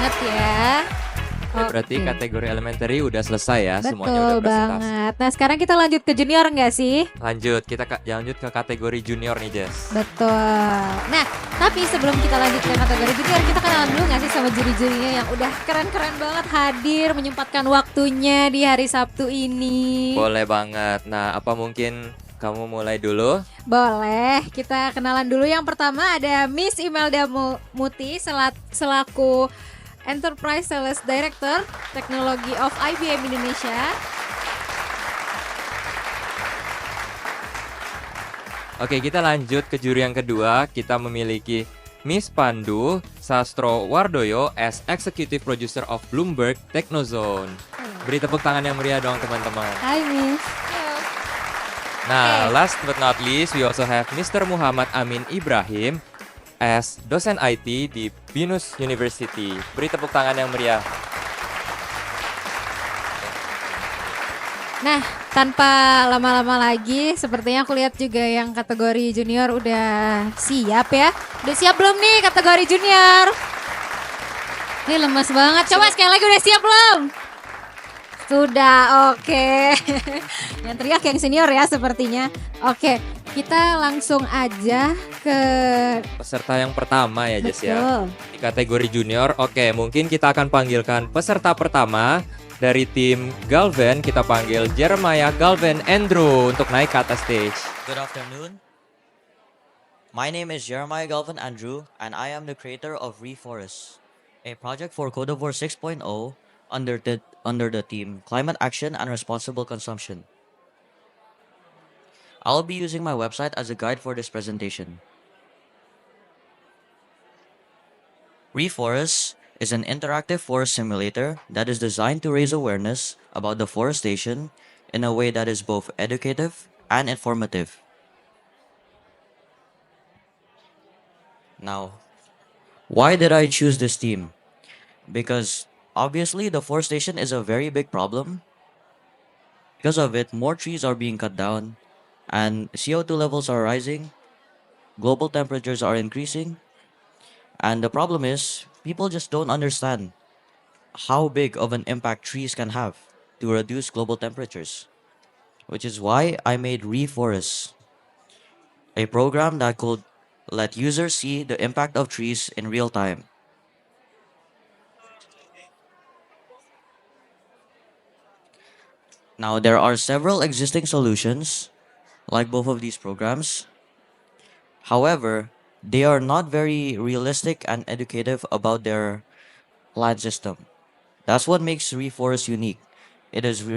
banget ya. Berarti Oke. kategori elementary udah selesai ya, semuanya Betul udah presentasi. banget. Nah sekarang kita lanjut ke junior nggak sih? Lanjut, kita lanjut ke kategori junior nih, Jess. Betul. Nah tapi sebelum kita lanjut ke kategori junior, kita kenalan dulu nggak sih sama juri-jurinya yang udah keren-keren banget hadir menyempatkan waktunya di hari Sabtu ini. Boleh banget. Nah, apa mungkin kamu mulai dulu? Boleh, kita kenalan dulu. Yang pertama ada Miss Imelda Muti selaku Enterprise Sales Director Teknologi of IBM Indonesia. Oke, kita lanjut ke juri yang kedua. Kita memiliki Miss Pandu Sastro Wardoyo as Executive Producer of Bloomberg Technozone. Beri tepuk tangan yang meriah dong teman-teman. Hai Miss. Nah, last but not least, we also have Mr. Muhammad Amin Ibrahim as dosen IT di Binus University. Beri tepuk tangan yang meriah. Nah, tanpa lama-lama lagi, sepertinya aku lihat juga yang kategori junior udah siap ya. Udah siap belum nih kategori junior? Ini lemes banget. Coba sekali lagi, udah siap belum? Sudah, oke. Yang teriak yang senior ya sepertinya. Oke, kita langsung aja ke Peserta yang pertama ya, Jess ya. betul. Di kategori junior, oke, mungkin kita akan panggilkan peserta pertama dari tim Galvan. Kita panggil Jeremiah Galvan Andrew untuk naik ke atas stage. Good afternoon. My name is Jeremiah Galvin Andrew, and I am the creator of Reforest, a project for Codeavour 6.0 under the theme Climate Action and Responsible Consumption. I'll be using my website as a guide for this presentation. Reforest is an interactive forest simulator that is designed to raise awareness about deforestation in a way that is both educative and informative. Now, why did I choose this theme? Because obviously deforestation is a very big problem. Because of it, more trees are being cut down and CO2 levels are rising, global temperatures are increasing, and the problem is people just don't understand how big of an impact trees can have to reduce global temperatures, which is why I made Reforest, a program that could let users see the impact of trees in real time. Now, there are several existing solutions, like both of these programs. However, they are not very realistic and educative about their land system. That's what makes Reforest unique. It is it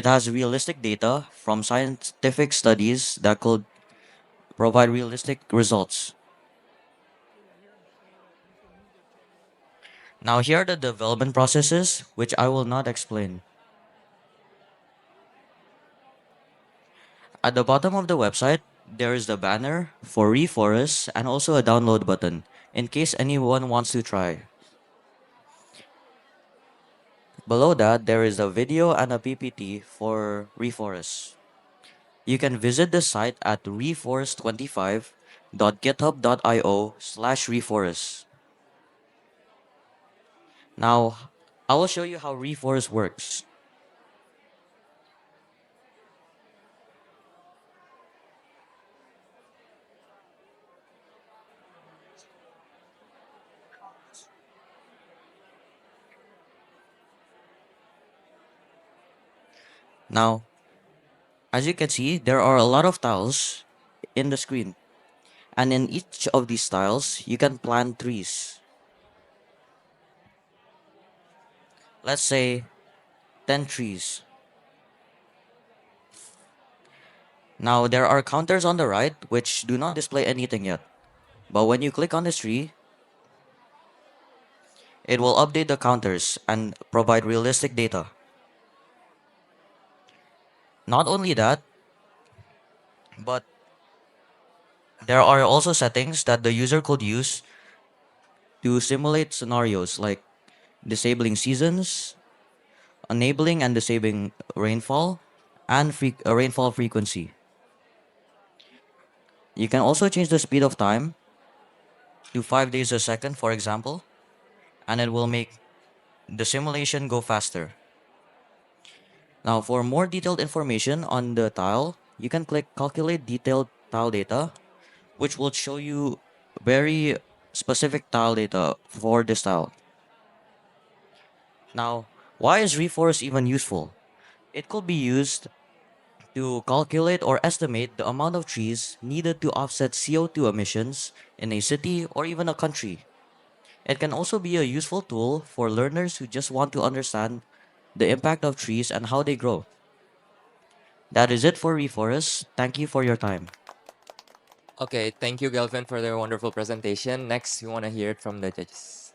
has realistic data from scientific studies that could provide realistic results. Now, here are the development processes, which I will not explain. At the bottom of the website, there is the banner for Reforest and also a download button in case anyone wants to try. Below that, there is a video and a PPT for Reforest. You can visit the site at reforest25.github.io/reforest. Now, I will show you how Reforest works. Now, as you can see, there are a lot of tiles in the screen. And in each of these tiles, you can plant trees. Let's say 10 trees. Now, there are counters on the right which do not display anything yet. But when you click on this tree, it will update the counters and provide realistic data. Not only that, but there are also settings that the user could use to simulate scenarios like disabling seasons, enabling and disabling rainfall, and rainfall frequency. You can also change the speed of time, to 5 days a second, for example, and it will make the simulation go faster. Now, for more detailed information on the tile, you can click Calculate Detailed Tile Data, which will show you very specific tile data for this tile. Now, why is reforest even useful? It could be used to calculate or estimate the amount of trees needed to offset CO2 emissions in a city or even a country. It can also be a useful tool for learners who just want to understand the impact of trees and how they grow. That is it for Reforest. Thank you for your time. Okay, thank you, Galvin, for their wonderful presentation. Next, we want to hear it from the judges.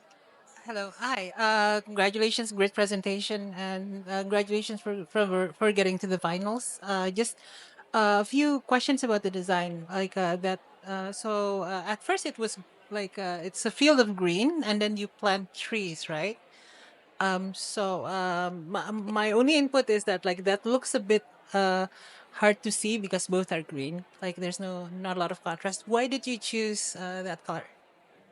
Hello, hi. Congratulations, great presentation, and congratulations for getting to the finals. Just a few questions about the design, like that. At first it was like it's a field of green, and then you plant trees, right? My only input is that like that looks a bit hard to see because both are green. Like there's not a lot of contrast. Why did you choose that color?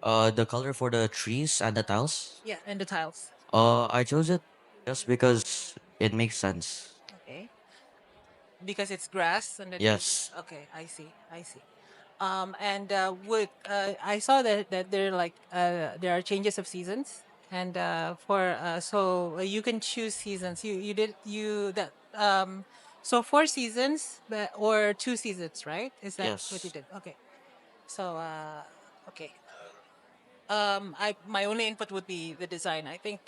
The color for the trees and the tiles. Yeah, and the tiles. I chose it just because it makes sense. Okay. Because it's grass and then you Yes, okay, I see. And would I saw that there are changes of seasons and for you can choose seasons. You did you that so 4 seasons or 2 seasons, right? Is that what you yes. did? Okay. So okay. I my only input would be the design. I think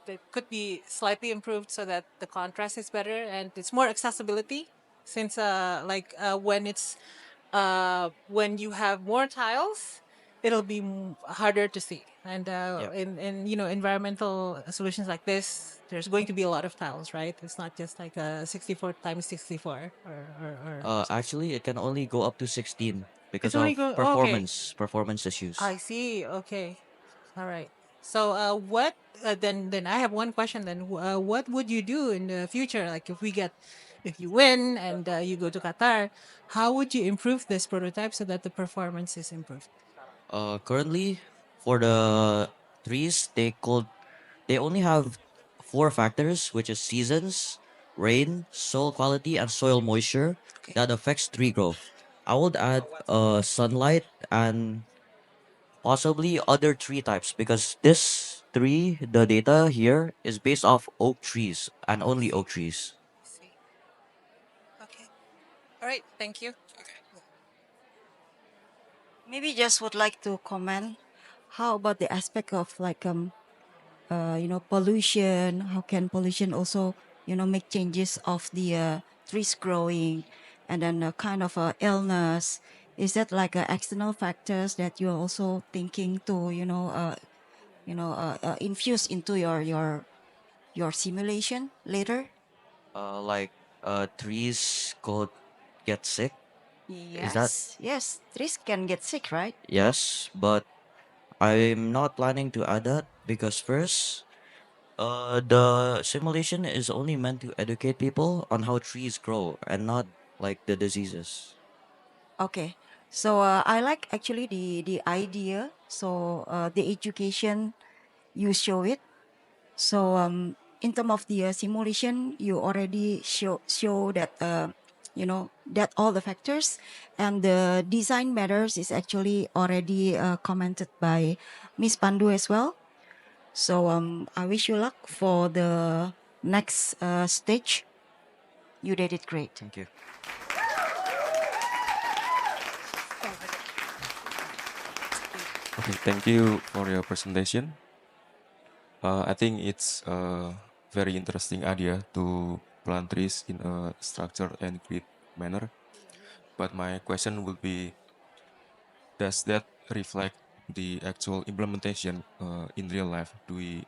it could be slightly improved so that the contrast is better and it's more accessibility. Since when you have more tiles, it'll be harder to see. And Yep. in environmental solutions like this, there's going to be a lot of tiles, right? It's not just like a 64 times 64 or Actually, it can only go up to 16 it's because only of go okay. performance issues. I see. Okay. All right. So, what then? I have one question. Then, what would you do in the future? Like, if you win and you go to Qatar, how would you improve this prototype so that the performance is improved? Currently, for the trees, they only have four factors, which is seasons, rain, soil quality, and soil moisture Okay. that affects tree growth. I would add sunlight and possibly other tree types because the data here is based off oak trees and I only see. oak trees. I see. Okay. All right. Thank you. Maybe just would like to comment. How about the aspect of like pollution? How can pollution also make changes of the trees growing, and then a kind of illness? Is that like external factors that you're also thinking to infuse into your simulation later? Like trees could get sick. Is that Yes, yes, trees can get sick, right? yes? But I'm not planning to add that because first, the simulation is only meant to educate people on how trees grow and not like the diseases. Okay. So I like actually the idea. So the education you show it. So in terms of the simulation, you already show that that all the factors and the design matters is actually already commented by Miss Pandu as well. So I wish you luck for the next stage. You did it great. Thank you. Okay, thank you for your presentation. I think it's a very interesting idea to plant trees in a structured and grid manner. But my question would be, does that reflect the actual implementation in real life? Do we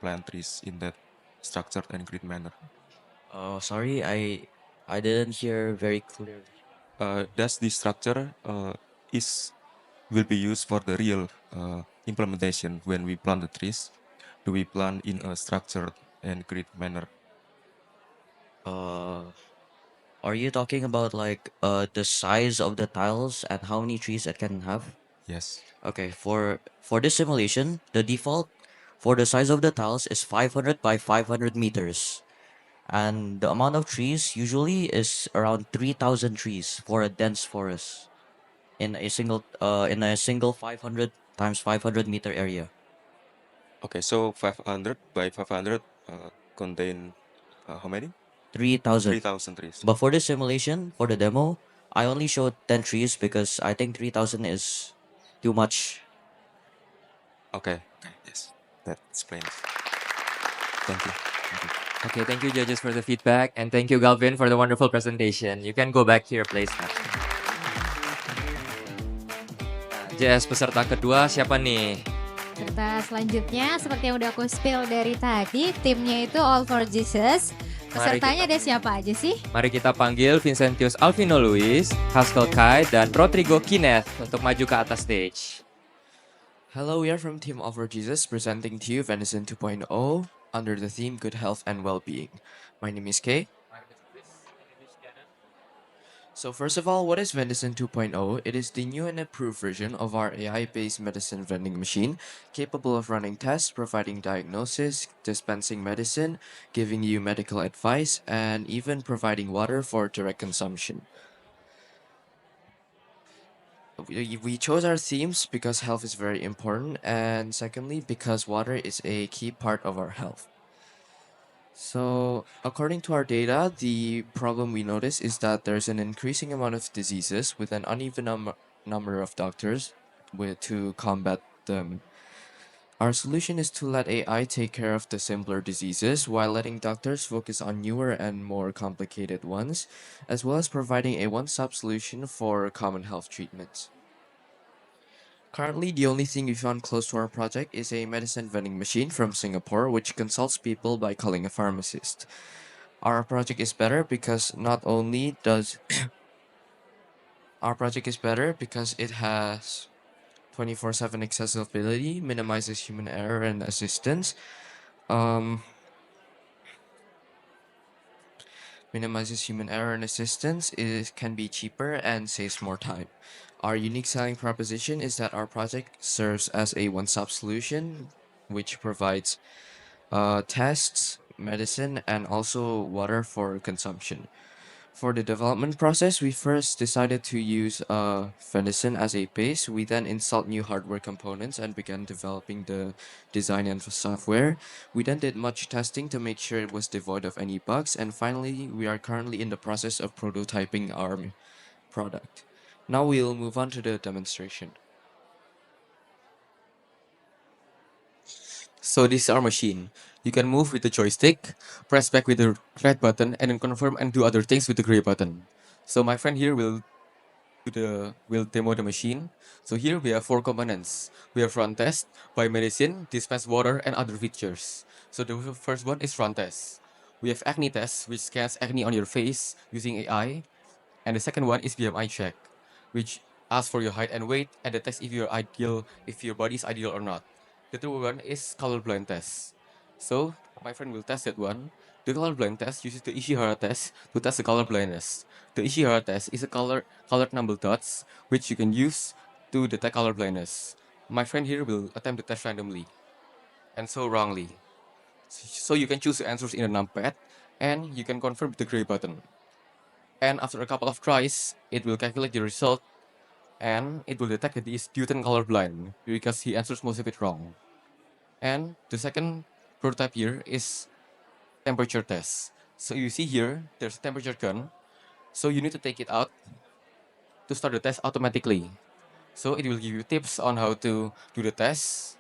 plant trees in that structured and grid manner? Sorry, I didn't hear very clearly. Does the structure is will be used for the real implementation when we plant the trees? Do we plant in a structured and grid manner? Uh, are you talking about like the size of the tiles and how many trees it can have? Yes. Okay, for this simulation, the default for the size of the tiles is 500 by 500 meters, and the amount of trees usually is around 3,000 trees for a dense forest in a single 500 times 500 meter area. Okay, so 500 by 500 contain how many? 3,000. 3,000 trees. But for this simulation, for the demo, I only showed 10 trees because I think 3,000 is too much. Okay, okay, yes. That explains. Thank you. Thank you. Okay, thank you judges for the feedback and thank you Galvin for the wonderful presentation. You can go back to your place now. JS peserta kedua siapa nih? Serta selanjutnya seperti yang udah aku spill dari tadi, timnya itu All for Jesus. Pesertanya ada siapa aja sih? Mari kita panggil Vincentius Alvino Luis, Haskell Kai, dan Rodrigo Kenneth untuk maju ke atas stage. Hello, we are from Team Over Jesus presenting to you Venison 2.0 under the theme Good Health and Well-Being. My name is Kay. So first of all, what is Venison 2.0? It is the new and improved version of our AI-based medicine vending machine, capable of running tests, providing diagnosis, dispensing medicine, giving you medical advice, and even providing water for direct consumption. We chose our themes because health is very important, and secondly, because water is a key part of our health. So, according to our data, the problem we notice is that there's an increasing amount of diseases with an uneven number of doctors to combat them. Our solution is to let AI take care of the simpler diseases while letting doctors focus on newer and more complicated ones, as well as providing a one-stop solution for common health treatments. Currently, the only thing we found close to our project is a medicine vending machine from Singapore, which consults people by calling a pharmacist. Our project is better because not only does our project is better because it has 24/7 accessibility, minimizes human error and assistance, um, it can be cheaper and saves more time. Our unique selling proposition is that our project serves as a one-stop solution, which provides tests, medicine, and also water for consumption. For the development process, we first decided to use Venison as a base. We then installed new hardware components and began developing the design and software. We then did much testing to make sure it was devoid of any bugs. And finally, we are currently in the process of prototyping our product. Now we'll move on to the demonstration. So this is our machine. You can move with the joystick, press back with the red button, and then confirm and do other things with the gray button. So my friend here will demo the machine. So here we have 4 components. We have run test, buy medicine, dispense water, and other features. So the first one is run test. We have acne test, which scans acne on your face using AI. And the second one is BMI check, which asks for your height and weight and detects if your body is ideal or not. The third one is colorblind test. So my friend will test that one. The colorblind test uses the Ishihara test to test the color blindness. The Ishihara test is a colored number dots which you can use to detect color blindness. My friend here will attempt to test randomly and so wrongly. So you can choose the answers in a numpad and you can confirm with the gray button. And after a couple of tries, it will calculate the result and it will detect that he is Newton colorblind because he answers most of it wrong. And the second prototype here is temperature test. So you see here, there's a temperature gun. So you need to take it out to start the test automatically. So it will give you tips on how to do the test.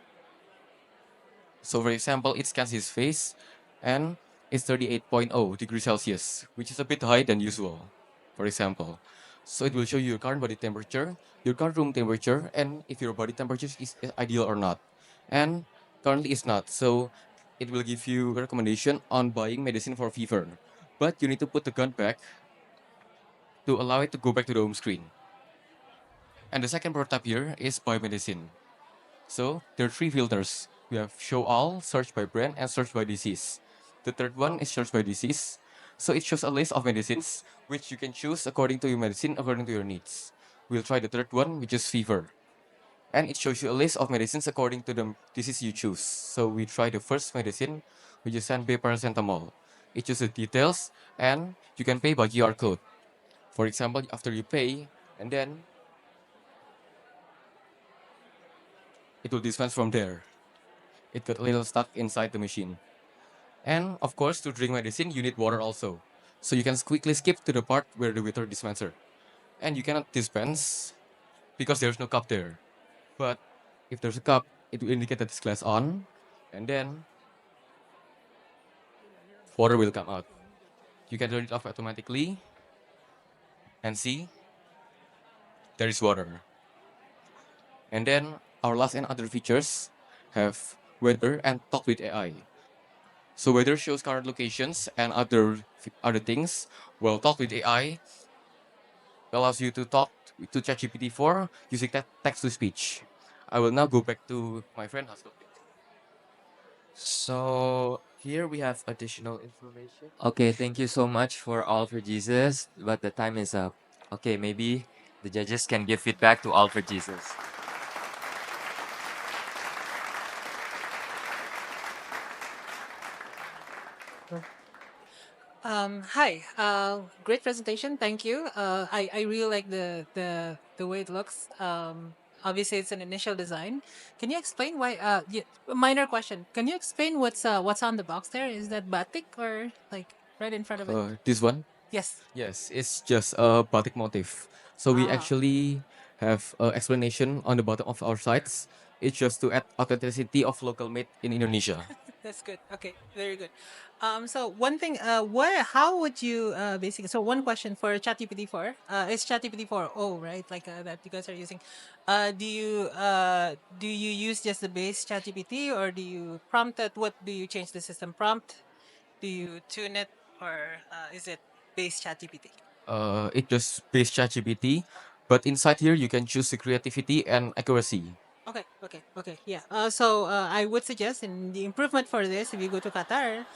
So for example, it scans his face and it's 38.0 degrees Celsius, which is a bit high than usual, for example. So it will show you your current body temperature, your current room temperature, and if your body temperature is ideal or not. And currently it's not. So it will give you a recommendation on buying medicine for fever. But you need to put the gun back to allow it to go back to the home screen. And the second prototype here is biomedicine. So there are 3 filters. We have show all, search by brand, and search by disease. The third one is search by disease. So it shows a list of medicines which you can choose according to your medicine, according to your needs. We'll try the third one, which is fever. and it shows you a list of medicines according to the disease you choose. So we try the first medicine, which is paracetamol. It shows the details, and you can pay by QR code. For example, after you pay, and then it will dispense from there. It got a little stuck inside the machine. And of course, to drink medicine, you need water also. So you can quickly skip to the part where the water dispenser. And you cannot dispense because there's no cup there. But if there's a cup, it will indicate that this glass on, and then water will come out. You can turn it off automatically and see there is water. And then our last and other features have weather and talk with AI. So weather shows current locations and other things. Well, talk with AI allows you to talk to ChatGPT 4 using text to speech. I will now go back to my friend Hasto. So here we have additional information. Okay, thank you so much for All for Jesus, but the time is up. Okay, maybe the judges can give feedback to All for Jesus. Hi. Great presentation. Thank you. I really like the way it looks. Obviously, it's an initial design. Can you explain why? Minor question. Can you explain what's on the box there? Is that batik or like right in front of it? This one? Yes. Yes, it's just a batik motif. So we Ah. actually have an explanation on the bottom of our sites. It's just to add authenticity of local made in Indonesia. That's good. Okay, very good. So one thing, how would you basically? So one question for ChatGPT 4. It's ChatGPT 4.0, right? Like that you guys are using. Do you use just the base ChatGPT, or do you prompt it? What do you change the system prompt? Do you tune it, or is it base ChatGPT? It just based ChatGPT, but inside here you can choose the creativity and accuracy. Okay, yeah. So I would suggest in the improvement for this, if you go to Qatar,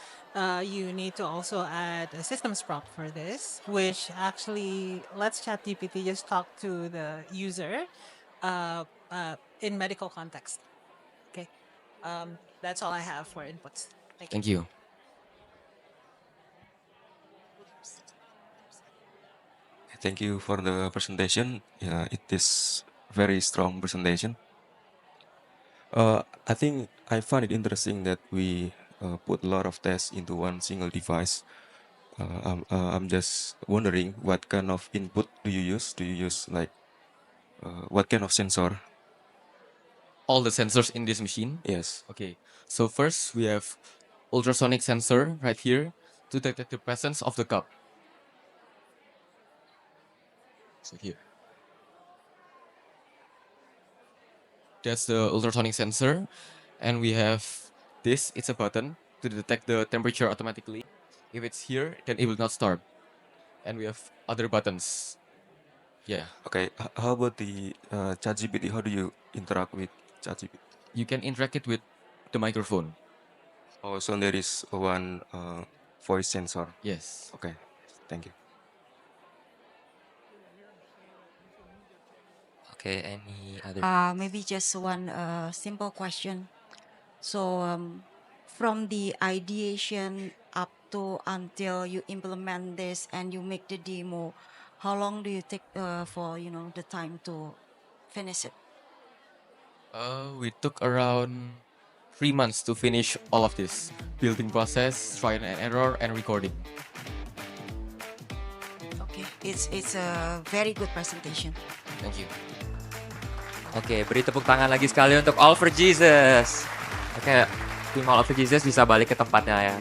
you need to also add a systems prompt for this, which actually lets ChatGPT just talk to the user in medical context. Okay, that's all I have for inputs. Thank you. Thank you. Thank you for the presentation. Yeah, it is very strong presentation. I think I find it interesting that we put a lot of tests into one single device. I'm just wondering what kind of input do you use? Do you use like what kind of sensor? All the sensors in this machine. Yes. Okay, so first we have ultrasonic sensor right here to detect the presence of the cup. So here, that's the ultrasonic sensor, and we have this. It's a button to detect the temperature automatically. If it's here, then it will not start. And we have other buttons. Yeah, Okay. How about the ChatGPT? How do you interact with ChatGPT? you can interact it with the microphone. Oh, so there is one voice sensor. Yes. Okay. Thank you. Okay, any other? Maybe just one simple question. So, from the ideation up to until you implement this and you make the demo, how long do you take for the time to finish it? We took around 3 months to finish all of this building process, trial and error, and recording. Okay, it's a very good presentation. Thank you. Oke, beri tepuk tangan lagi sekali untuk All for Jesus. Oke, tim All for Jesus bisa balik ke tempatnya ya.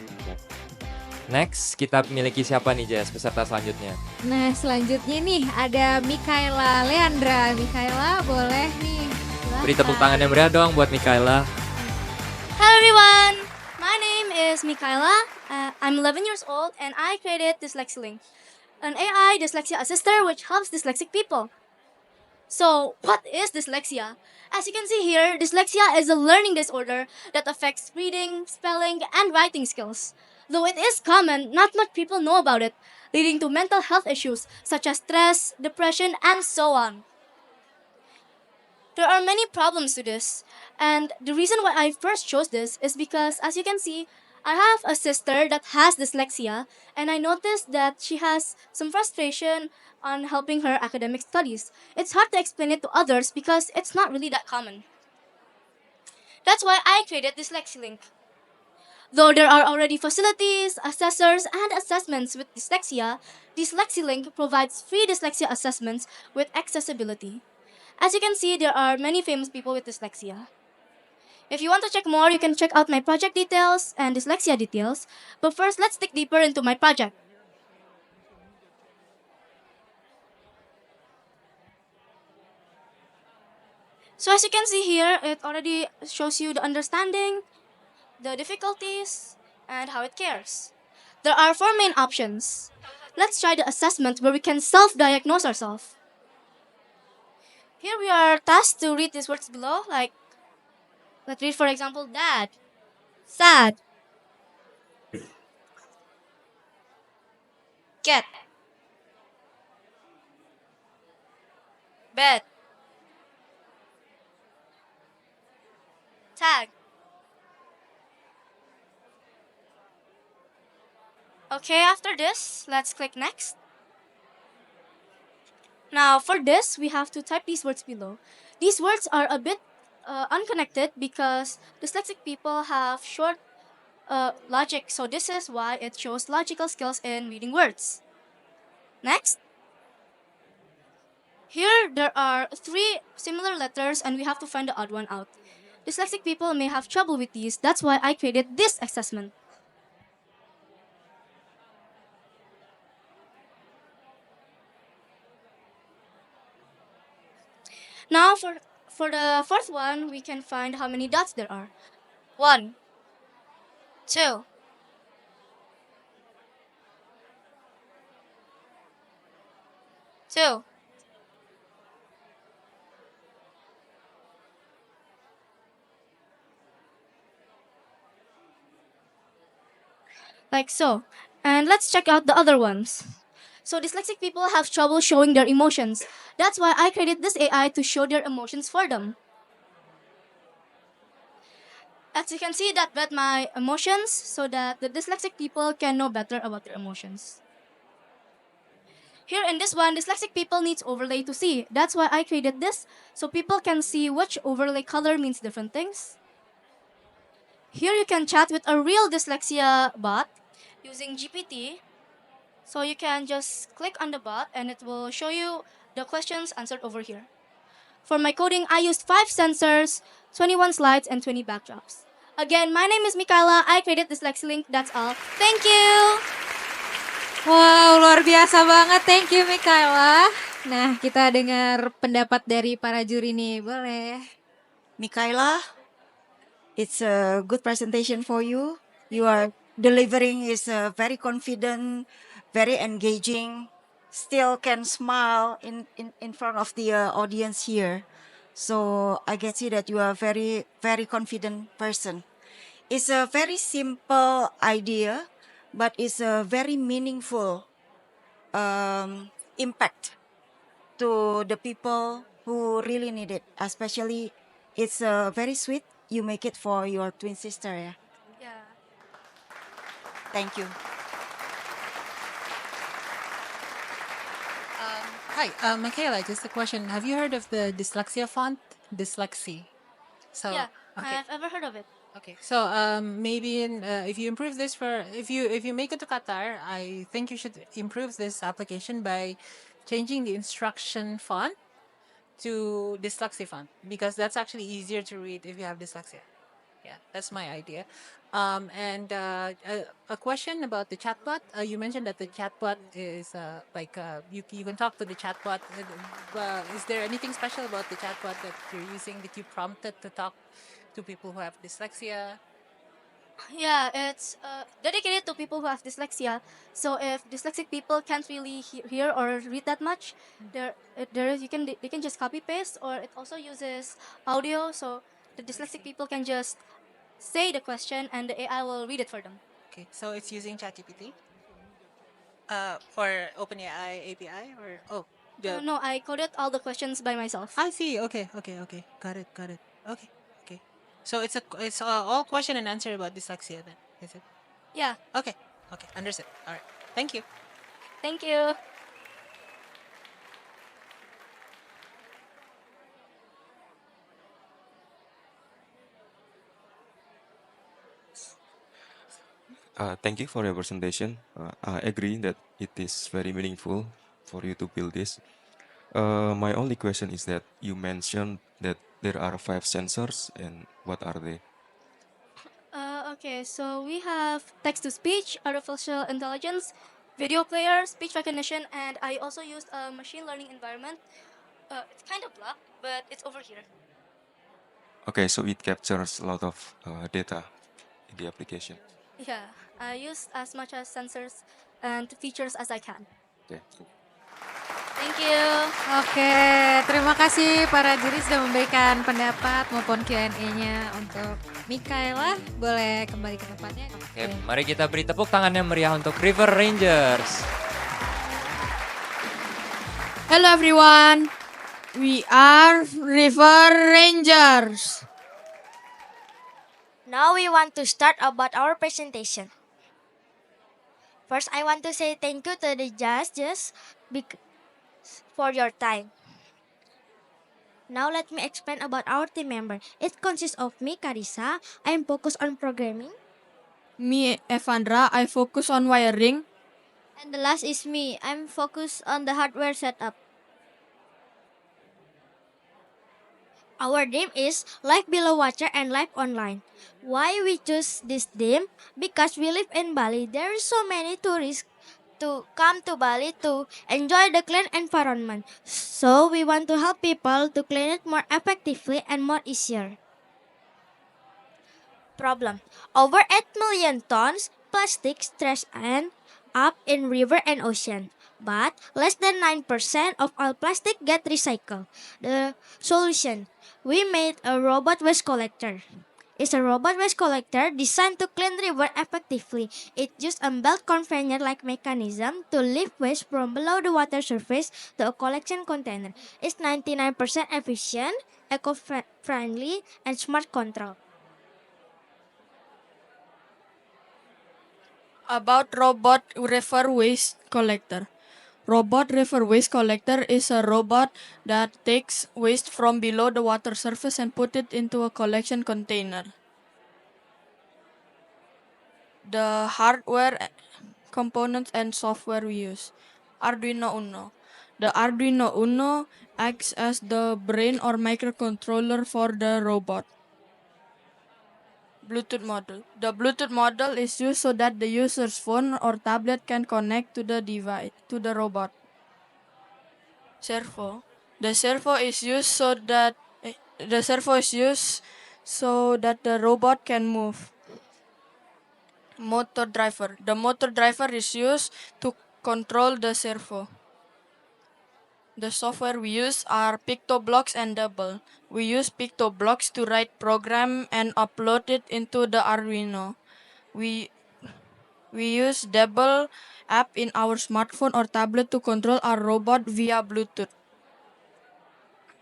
Next, kita miliki siapa nih Jess, peserta selanjutnya? Nah, selanjutnya nih ada Mikaela Leandra. Mikaela, boleh nih. Beri tepuk tangan yang meriah dong buat Mikaela. Hello everyone, my name is Mikaela. I'm 11 years old and I created DyslexiLink, an AI dyslexia assistant which helps dyslexic people. So, what is dyslexia? As you can see here, dyslexia is a learning disorder that affects reading, spelling, and writing skills. Though it is common, not much people know about it, leading to mental health issues such as stress, depression, and so on. There are many problems to this, and the reason why I first chose this is because, as you can see, I have a sister that has dyslexia, and I noticed that she has some frustration on helping her academic studies. It's hard to explain it to others because it's not really that common. That's why I created DyslexiLink. Though there are already facilities, assessors, and assessments with dyslexia, DyslexiLink provides free dyslexia assessments with accessibility. As you can see, there are many famous people with dyslexia. If you want to check more, you can check out my project details and dyslexia details. But first, let's dig deeper into my project. So as you can see here, it already shows you the understanding, the difficulties, and how it cares. There are four main options. Let's try the assessment where we can self-diagnose ourselves. Here we are tasked to read these words below, like, let's read for example, dad, sad, cat, bed, tag. Okay, after this, let's click next. Now, for this, we have to type these words below. These words are a bit unconnected because dyslexic people have short logic, so this is why it shows logical skills in reading words. Next. Here, there are three similar letters, and we have to find the odd one out. Dyslexic people may have trouble with these, that's why I created this assessment. Now, for the fourth one, we can find how many dots there are. 1, 2, 2. Like so. And let's check out the other ones. So dyslexic people have trouble showing their emotions. That's why I created this AI to show their emotions for them. As you can see, that read my emotions so that the dyslexic people can know better about their emotions. Here in this one, dyslexic people needs overlay to see. That's why I created this, so people can see which overlay color means different things. Here you can chat with a real dyslexia bot using GPT. So you can just click on the bot and it will show you the questions answered over here. For my coding, I used 5 sensors, 21 slides, and 20 backdrops. Again, my name is Mikaela. I created DyslexiLink. That's all. Thank you! Wow, luar biasa banget. Thank you, Mikaela. Nah, kita dengar pendapat dari para juri nih. Boleh. Mikaela, it's a good presentation for you. You are delivering is very confident, very engaging. Still can smile in front of the audience here. So I can see that you are very confident person. It's a very simple idea, but it's a very meaningful impact to the people who really need it. Especially, it's very sweet. You make it for your twin sister. Yeah. Yeah. Thank you. Hi, Michaela, just a question. Have you heard of the dyslexia font? Dyslexy. So, Yeah, okay. I've ever heard of it. Okay, so maybe if you improve this for if you make it to Qatar, I think you should improve this application by changing the instruction font to dyslexia font because that's actually easier to read if you have dyslexia. Yeah, that's my idea. And a question about the chatbot. You mentioned that the chatbot is you can talk to the chatbot. Is there anything special about the chatbot that you're using that you prompted to talk to people who have dyslexia? Yeah, it's dedicated to people who have dyslexia. So if dyslexic people can't really hear or read that much, there is they can just copy paste, or it also uses audio. So the dyslexic people can just say the question and the AI will read it for them. Okay, so it's using ChatGPT or OpenAI API or oh The No, I coded all the questions by myself. I see. Okay, okay, okay. Got it, got it. Okay, okay. So it's all question and answer about dyslexia then, is it? Yeah, Okay, okay, understood. All right. Thank you. thank you. Thank you for your presentation. I agree that it is very meaningful for you to build this. My only question is that you mentioned that there are 5 sensors, and what are they? Okay, so we have text to speech, artificial intelligence, video player, speech recognition, and I also used a machine learning environment. It's kind of black, but it's over here. Okay, so it captures a lot of data in the application. Yeah, I used as much as sensors and features as I can. Okay. Thank you. Oke, terima kasih para juri sudah memberikan pendapat maupun Q&A-nya untuk Mikaela. Boleh kembali ke tempatnya. Oke, mari kita beri tepuk tangan yang meriah untuk River Rangers. Hello everyone, we are River Rangers. Now we want to start about our presentation. First, I want to say thank you to the judges for your time. Now let me explain about our team member. It consists of me, Carissa. I am focused on programming. Me, Evandra, I focus on wiring. And the last is me. I'm focused on the hardware setup. Our theme is Life Below Water and Life Online. Why we choose this theme? Because we live in Bali. There is so many tourists to come to Bali to enjoy the clean environment. So we want to help people to clean it more effectively and more easier. Problem. Over 8 million tons plastic trash end up in river and ocean. But less than 9% of all plastic get recycled. The solution. We made a robot waste collector. It's a robot waste collector designed to clean river effectively. It uses a belt conveyor-like mechanism to lift waste from below the water surface to a collection container. It's 99% efficient, eco-friendly, and smart control. About robot river waste collector. Robot river waste collector is a robot that takes waste from below the water surface and put it into a collection container. The hardware components and software we use. Arduino Uno. The Arduino Uno acts as the brain or microcontroller for the robot. Bluetooth model. The Bluetooth model is used so that the user's phone or tablet can connect to the device, to the robot. Servo. The servo is used so that the robot can move. Motor driver. The motor driver is used to control the servo. The software we use are PictoBlocks and Double. We use PictoBlocks to write program and upload it into the Arduino. We use Double app in our smartphone or tablet to control our robot via Bluetooth.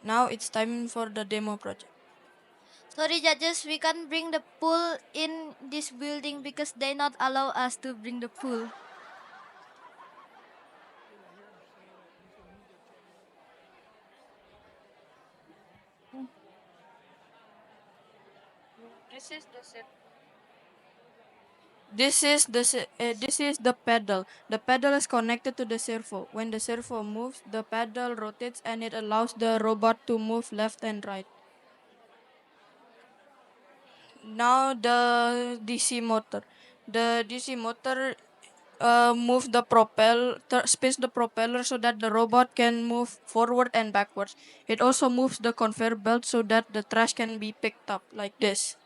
Now it's time for the demo project. Sorry judges, we can't bring the pool in this building because they not allow us to bring the pool. This is the pedal. The pedal is connected to the servo. When the servo moves, the pedal rotates and it allows the robot to move left and right. Now the DC motor. The DC motor spins the propeller so that the robot can move forward and backwards. It also moves the conveyor belt so that the trash can be picked up like this.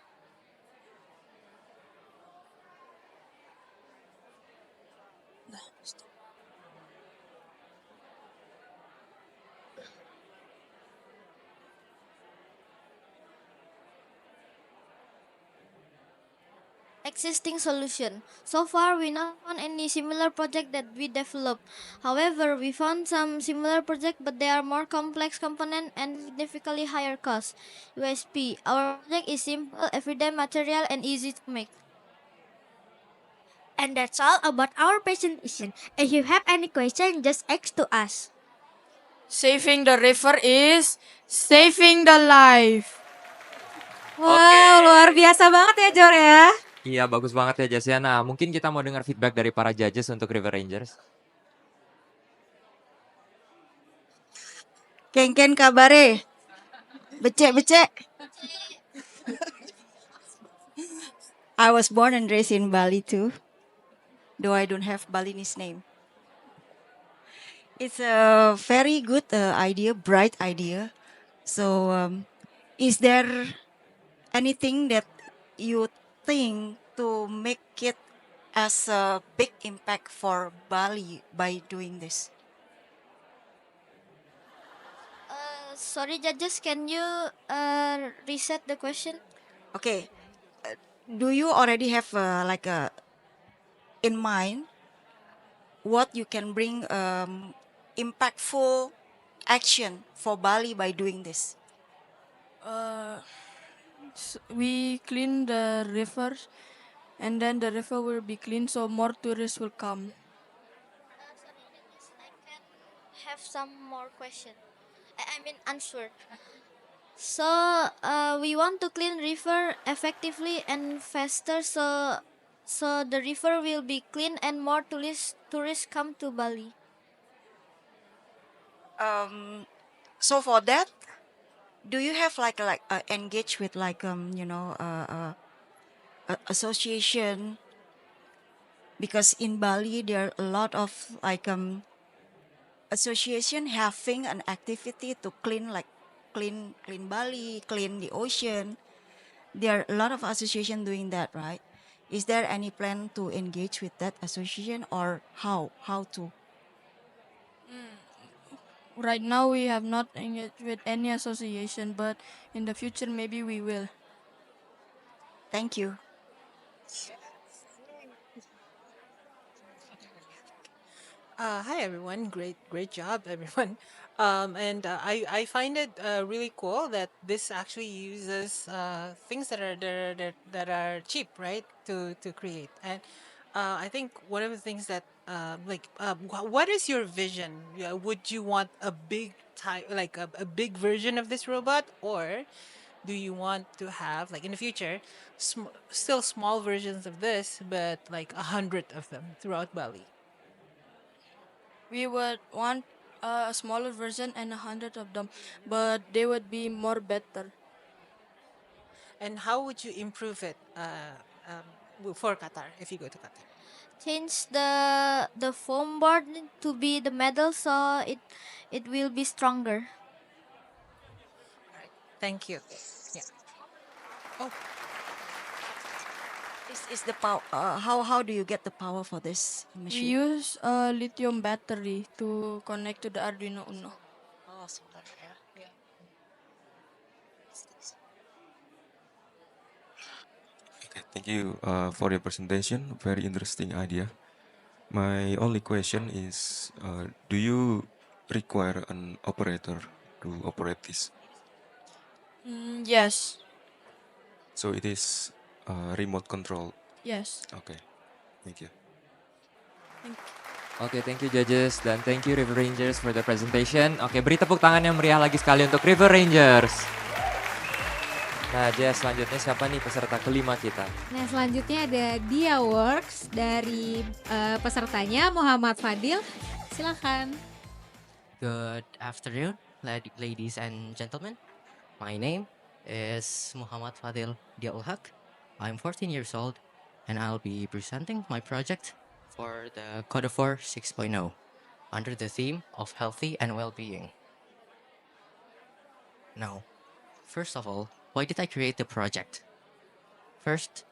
existing solution. So far, we not found any similar project that we developed. However, we found some similar project, but they are more complex component and significantly higher cost. USP: our project is simple, everyday material, and easy to make. And that's all about our presentation. If you have any question, just ask to us. Saving the river is saving the life. Wow, luar biasa banget ya Jor ya. Iya, bagus banget ya Jas ya. Nah, mungkin kita mau dengar feedback dari para judges untuk River Rangers. Ken kabare. Becek. I was born and raised in Bali too, though I don't have Balinese name. It's a very good idea, bright idea. So, is there anything that you think to make it as a big impact for Bali by doing this? Sorry, judges, can you reset the question? Okay, do you already have like a in mind what you can bring impactful action for Bali by doing this? Uh, we clean the rivers, and then the river will be clean, so more tourists will come. Sorry, judges, I can have some more question. I mean answer. So we want to clean river effectively and faster. So the river will be clean and more tourists come to Bali. So for that, do you have like engage with like association? Because in Bali there are a lot of like association having an activity to clean Bali, clean the ocean. There are a lot of association doing that, right? Is there any plan to engage with that association, or how to? Right now, we have not engaged with any association, but in the future, maybe we will. Thank you. Hi everyone, great job everyone. And I find it really cool that this actually uses things that are cheap, right, to create. And I think one of the things that what is your vision? Would you want a big type, like a big version of this robot, or do you want to have, like, in the future, still small versions of this, but like 100 of them throughout Bali? We would want a smaller version and 100 of them, but they would be more better. And how would you improve it for Qatar if you go to Qatar? Change the foam board to be the metal, so it will be stronger. All right. Thank you. Yeah. Oh, Is the power? How do you get the power for this We machine? use a lithium battery to connect to the Arduino Uno. Oh, solar. Yeah. Okay, thank you for your presentation. Very interesting idea. My only question is, do you require an operator to operate this? Yes. So it is remote control. Yes. Okay, thank you. Oke, thank you judges dan thank you River Rangers for the presentation. Oke, beri tepuk tangan yang meriah lagi sekali untuk River Rangers. Nah, Jess, selanjutnya siapa nih peserta kelima kita? Nah selanjutnya ada Dia Works dari pesertanya Muhammad Fadil. Silakan. Good afternoon, ladies and gentlemen. My name is Muhammad Fadil Diaulhak. I'm 14 years old and I'll be presenting my project for the Codeavour 6.0 under the theme of healthy and well-being. Now, first of all, why did I create the project? First,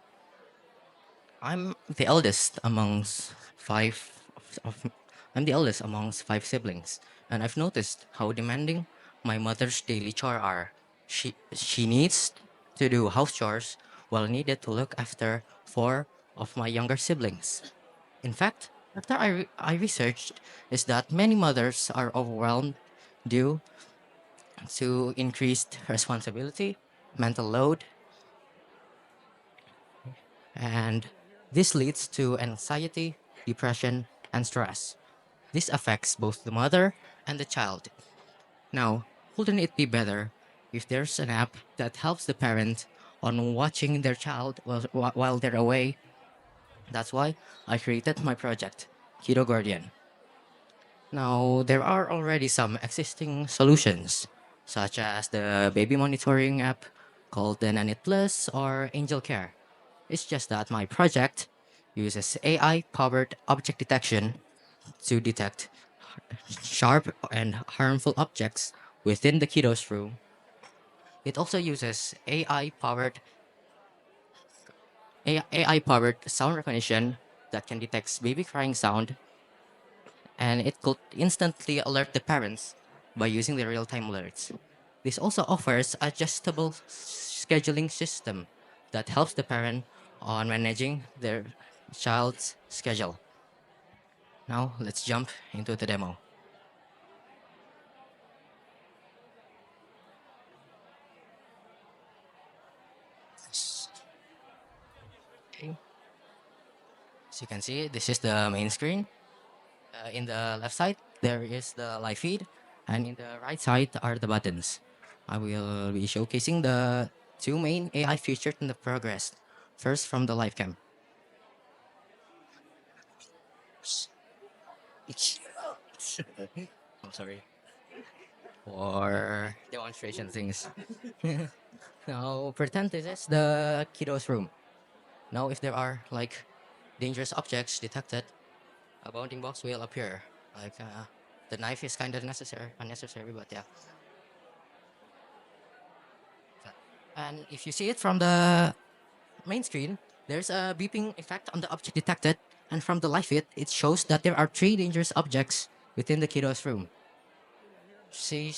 I'm the eldest amongst I'm the eldest amongst five siblings, and I've noticed how demanding my mother's daily chore are. She needs to do house chores while needed to look after four of my younger siblings. In fact, after I researched, is that many mothers are overwhelmed due to increased responsibility, mental load, and this leads to anxiety, depression, and stress. This affects both the mother and the child. Now, wouldn't it be better if there's an app that helps the parent on watching their child while they're away? That's why I created my project, Kiddo Guardian. Now, there are already some existing solutions, such as the baby monitoring app called the Nanit Plus or Angel Care. It's just that my project uses AI powered object detection to detect sharp and harmful objects within the kiddo's room. It also uses AI powered sound recognition that can detect baby crying sound, and it could instantly alert the parents by using the real-time alerts. This also offers adjustable scheduling system that helps the parent on managing their child's schedule. Now let's jump into the demo. Okay. As you can see, this is the main screen. In the left side, there is the live feed, and in the right side are the buttons. I will be showcasing the two main AI features in the progress. First, from the live cam. I'm sorry for demonstration things. Now, pretend this is the kiddo's room. Now, if there are like dangerous objects detected, a bounding box will appear. Like the knife is kind of unnecessary, but yeah. And if you see it from the main screen, there's a beeping effect on the object detected, and from the live feed, it shows that there are three dangerous objects within the kiddo's room. See,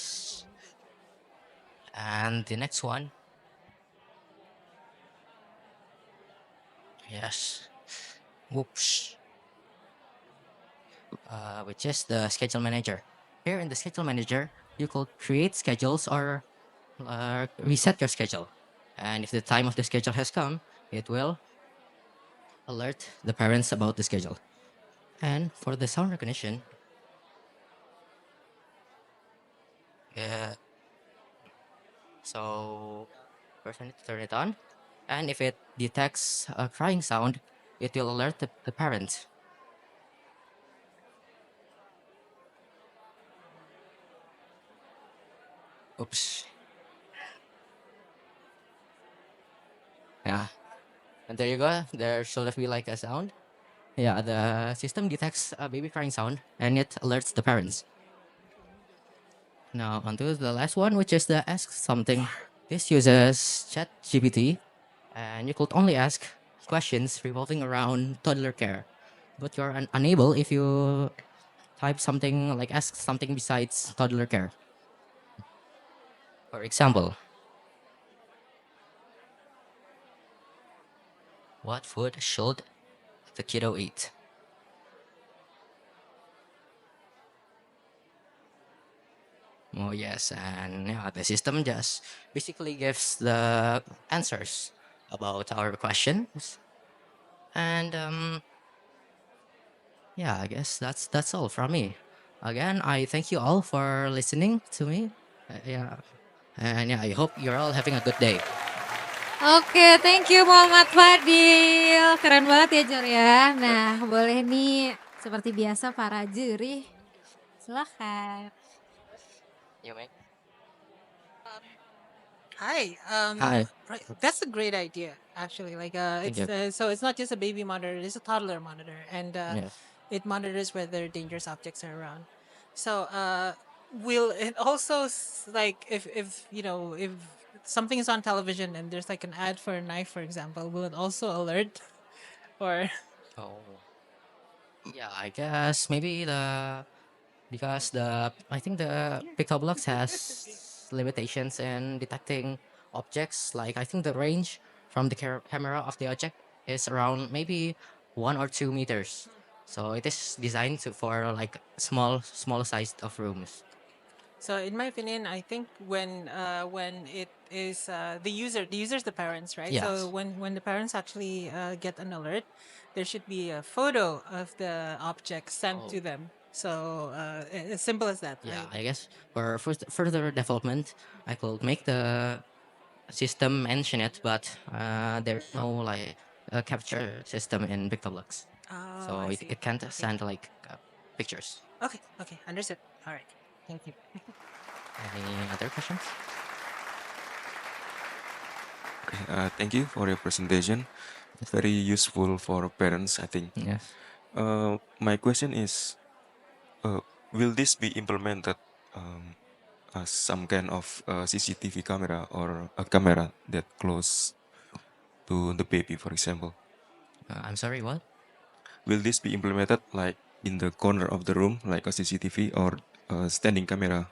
and the next one, yes, whoops, which is the schedule manager. Here in the schedule manager, you could create schedules or reset your schedule. And if the time of the schedule has come, it will alert the parents about the schedule. And for the sound recognition, uh, so first I need to turn it on. And if it detects a crying sound, it will alert the parent. Oops. Yeah. And there you go. There should be like a sound. Yeah, the system detects a baby crying sound and it alerts the parents. Now onto the last one, which is the ask something. This uses ChatGPT, and you could only ask questions revolving around toddler care, but you're unable if you type something like ask something besides toddler care. For example, what food should the kiddo eat? Oh yes, and yeah, the system just basically gives the answers about our questions, and yeah, I guess that's all from me. Again, I thank you all for listening to me. Yeah, and yeah, I hope you're all having a good day. Oke, thank you Muhammad Fadil. Keren banget ya Jor ya. Nah, boleh nih seperti biasa para juri. Silakan. You may. Hi. Hi. Right. That's a great idea, actually. Like, Thank it's you. so it's not just a baby monitor; it's a toddler monitor, and Yes. it monitors whether dangerous objects are around. So, will it also like if if something is on television and there's like an ad for a knife, for example, will it also alert or? Oh. Yeah, I guess maybe because I think the Pictoblocks has limitations in detecting objects. Like I think the range from the camera of the object is around maybe 1 or 2 meters. So it is designed for like small sized of rooms. So in my opinion, I think when it is the user's the parents, right? So Yes. when the parents actually get an alert, there should be a photo of the object sent Oh. to them. So as simple as that. Yeah, I guess for further development, I could make the system mention it, but there's no like capture system in Pictoblocks, Oh, so I it, see. it can't Okay. send like pictures. Okay. Okay. Understood. All right. Thank you. Any other questions? Okay, thank you for your presentation. Very useful for parents, I think. Yes. My question is, will this be implemented as some kind of CCTV camera or a camera that close to the baby, for example? I'm sorry, what? Will this be implemented like in the corner of the room, like a CCTV or a standing camera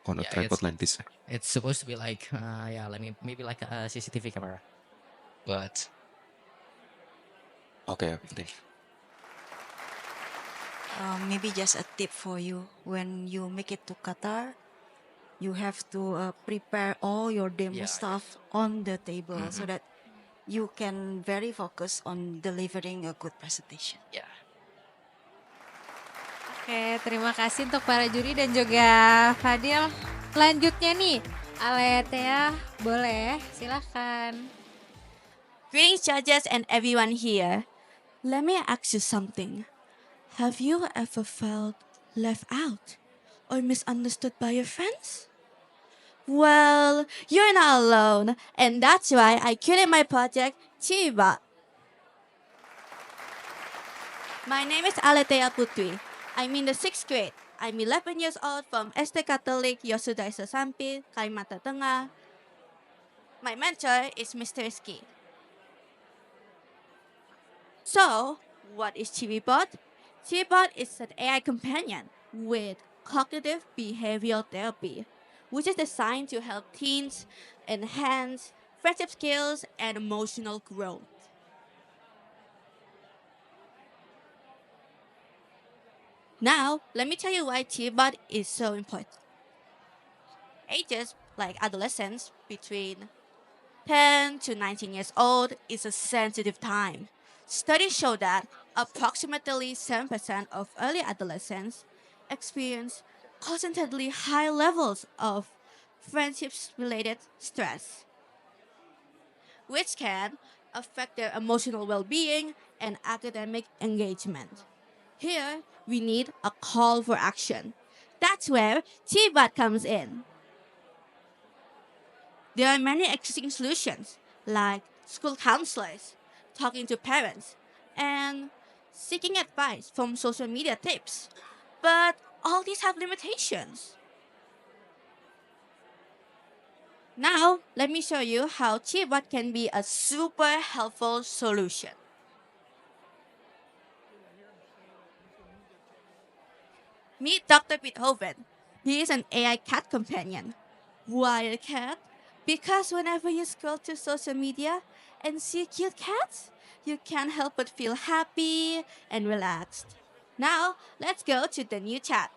on a Yeah, tripod like this? it's supposed to be like yeah, let me maybe like a CCTV camera, but Okay, thank you. Maybe just a tip for you. When you make it to Qatar, you have to prepare all your demo yeah, stuff on the table so Mhm. that you can very focus on delivering a good presentation. Yeah. Oke, terima kasih untuk para juri dan juga Fadil. Selanjutnya nih, Aletea, boleh silahkan. Greetings, judges, and everyone here. Let me ask you something. Have you ever felt left out or misunderstood by your friends? Well, you're not alone, and that's why I created my project, Chiba. My name is Aletea Putri. I'm in the 6th grade. I'm 11 years old from SD Catholic Yosudai Sasampi, Kalimantan Tengah. My mentor is Mr. Rizky. So, what is Chibibot? Chibibot is an AI companion with cognitive behavioral therapy, which is designed to help teens enhance friendship skills and emotional growth. Now, let me tell you why Chibibot is so important. Ages like adolescence between 10 to 19 years old is a sensitive time. Studies show that approximately 7% of early adolescents experience constantly high levels of friendships related stress, which can affect their emotional well being and academic engagement. Here, we need a call for action. That's where TBAT comes in. There are many existing solutions, like school counselors, talking to parents, and seeking advice from social media tips. But all these have limitations. Now, let me show you how Chibot can be a super helpful solution. Meet Dr. Beethoven. He is an AI cat companion. Why a cat? Because whenever you scroll to social media and see cute cats, you can't help but feel happy and relaxed. Now, let's go to the new chat.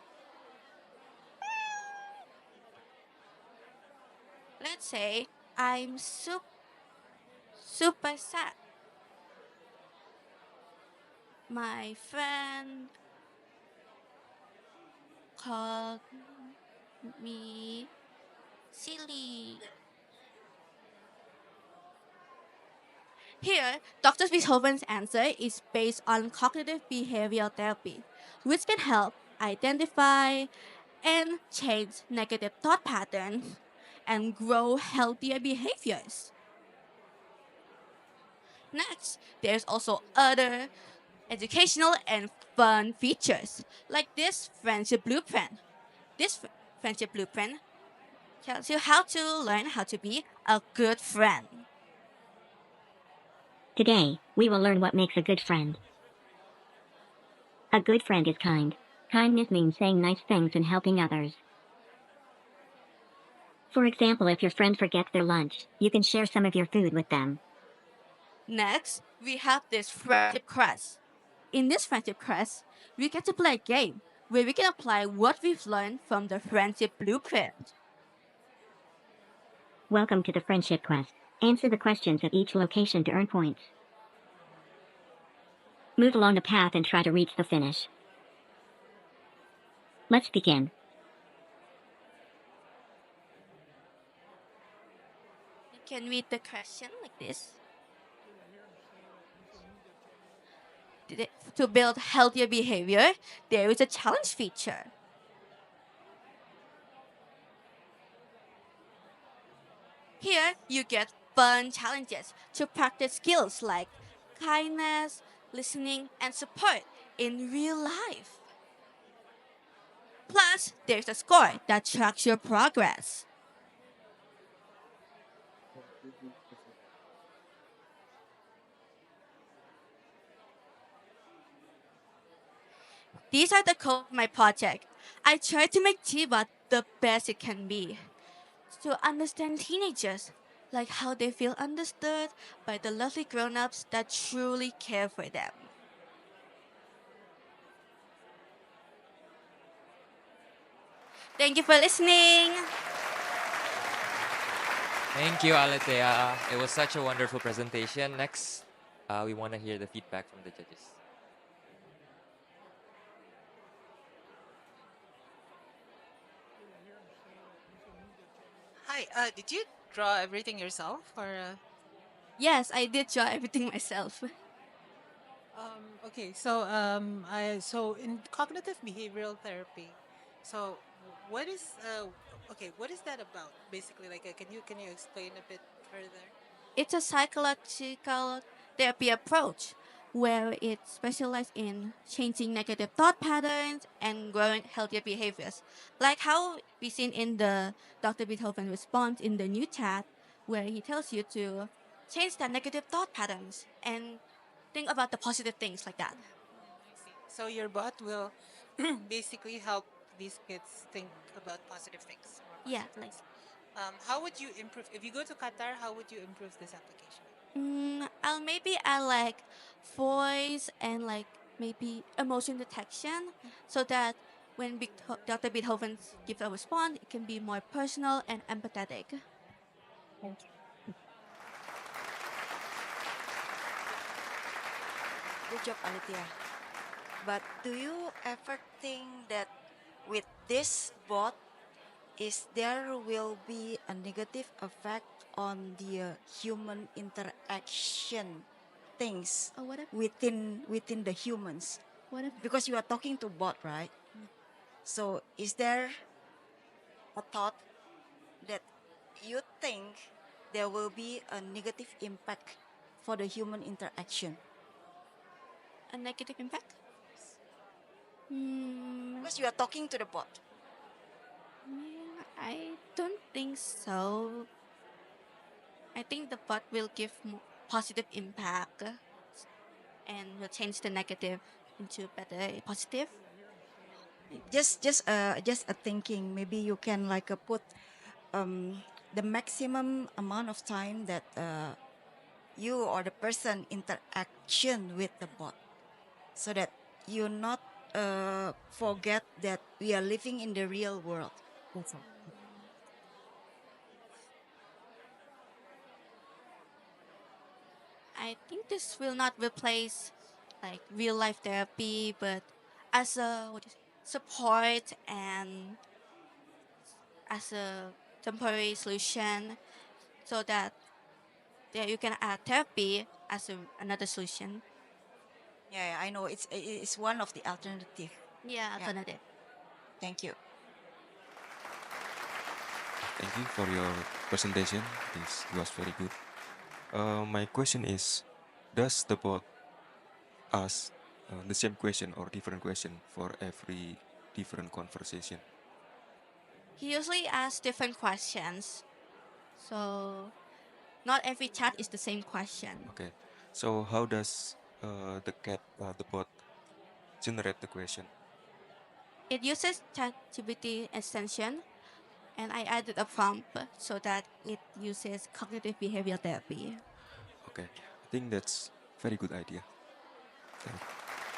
Let's say I'm super sad. My friend called me silly. Here, Dr. Beethoven's answer is based on cognitive behavioral therapy, which can help identify and change negative thought patterns and grow healthier behaviors. Next, there's also other educational and fun features like this friendship blueprint. This friendship blueprint tells you how to learn how to be a good friend. Today, we will learn what makes a good friend. A good friend is kind. Kindness means saying nice things and helping others. For example, if your friend forgets their lunch, you can share some of your food with them. Next, we have this friendship quest. In this friendship quest, we get to play a game where we can apply what we've learned from the friendship blueprint. Welcome to the Friendship Quest. Answer the questions at each location to earn points. Move along the path and try to reach the finish. Let's begin. You can read the question like this. To build healthier behavior, there is a challenge feature. Here, you get fun challenges to practice skills like kindness, listening, and support in real life. Plus, there's a score that tracks your progress. These are the code of my project. I try to make Jiba the best it can be. To understand teenagers, like how they feel understood by the lovely grown-ups that truly care for them. Thank you for listening. Thank you, Aletea. It was such a wonderful presentation. Next, we want to hear the feedback from the judges. Hi, did you draw everything yourself or? Yes, I did draw everything myself. Okay, so in cognitive behavioral therapy, so what is okay, what is that about? Basically, like, can you explain a bit further? It's a psychological therapy approach where it specializes in changing negative thought patterns and growing healthier behaviors. Like how we seen in the Dr. Beethoven response in the new chat, where he tells you to change that negative thought patterns and think about the positive things like that. So your bot will basically help these kids think about positive things. Yeah, like How would you improve if you go to Qatar? How would you improve this application? I'll maybe add like voice and like maybe emotion detection so that when Dr. Beethoven gives a response, it can be more personal and empathetic. Thank you. Good job, Alithia. But do you ever think that with this bot, is there will be a negative effect on the human interaction things what if? within the humans? What if? Because you are talking to bot, right? So is there a thought that you think there will be a negative impact for the human interaction? A negative impact? Because you are talking to the bot. I don't think so. I think the bot will give more positive impact and will change the negative into better positive. Just a thinking. Maybe you can like put the maximum amount of time that you or the person interaction with the bot, so that you not forget that we are living in the real world. That's all. I think this will not replace like real life therapy, but as a support and as a temporary solution, so that you can add therapy as another solution. Yeah, I know it's one of the alternative. Yeah, alternative. Thank you. Thank you for your presentation. This was very good. My question is, does the bot ask the same question or different question for every different conversation? He usually asks different questions, so not every chat is the same question. Okay. So how does the bot generate the question? It uses ChatGPT extension, and I added a prompt so that it uses cognitive behavioral therapy. Okay. I think that's very good idea.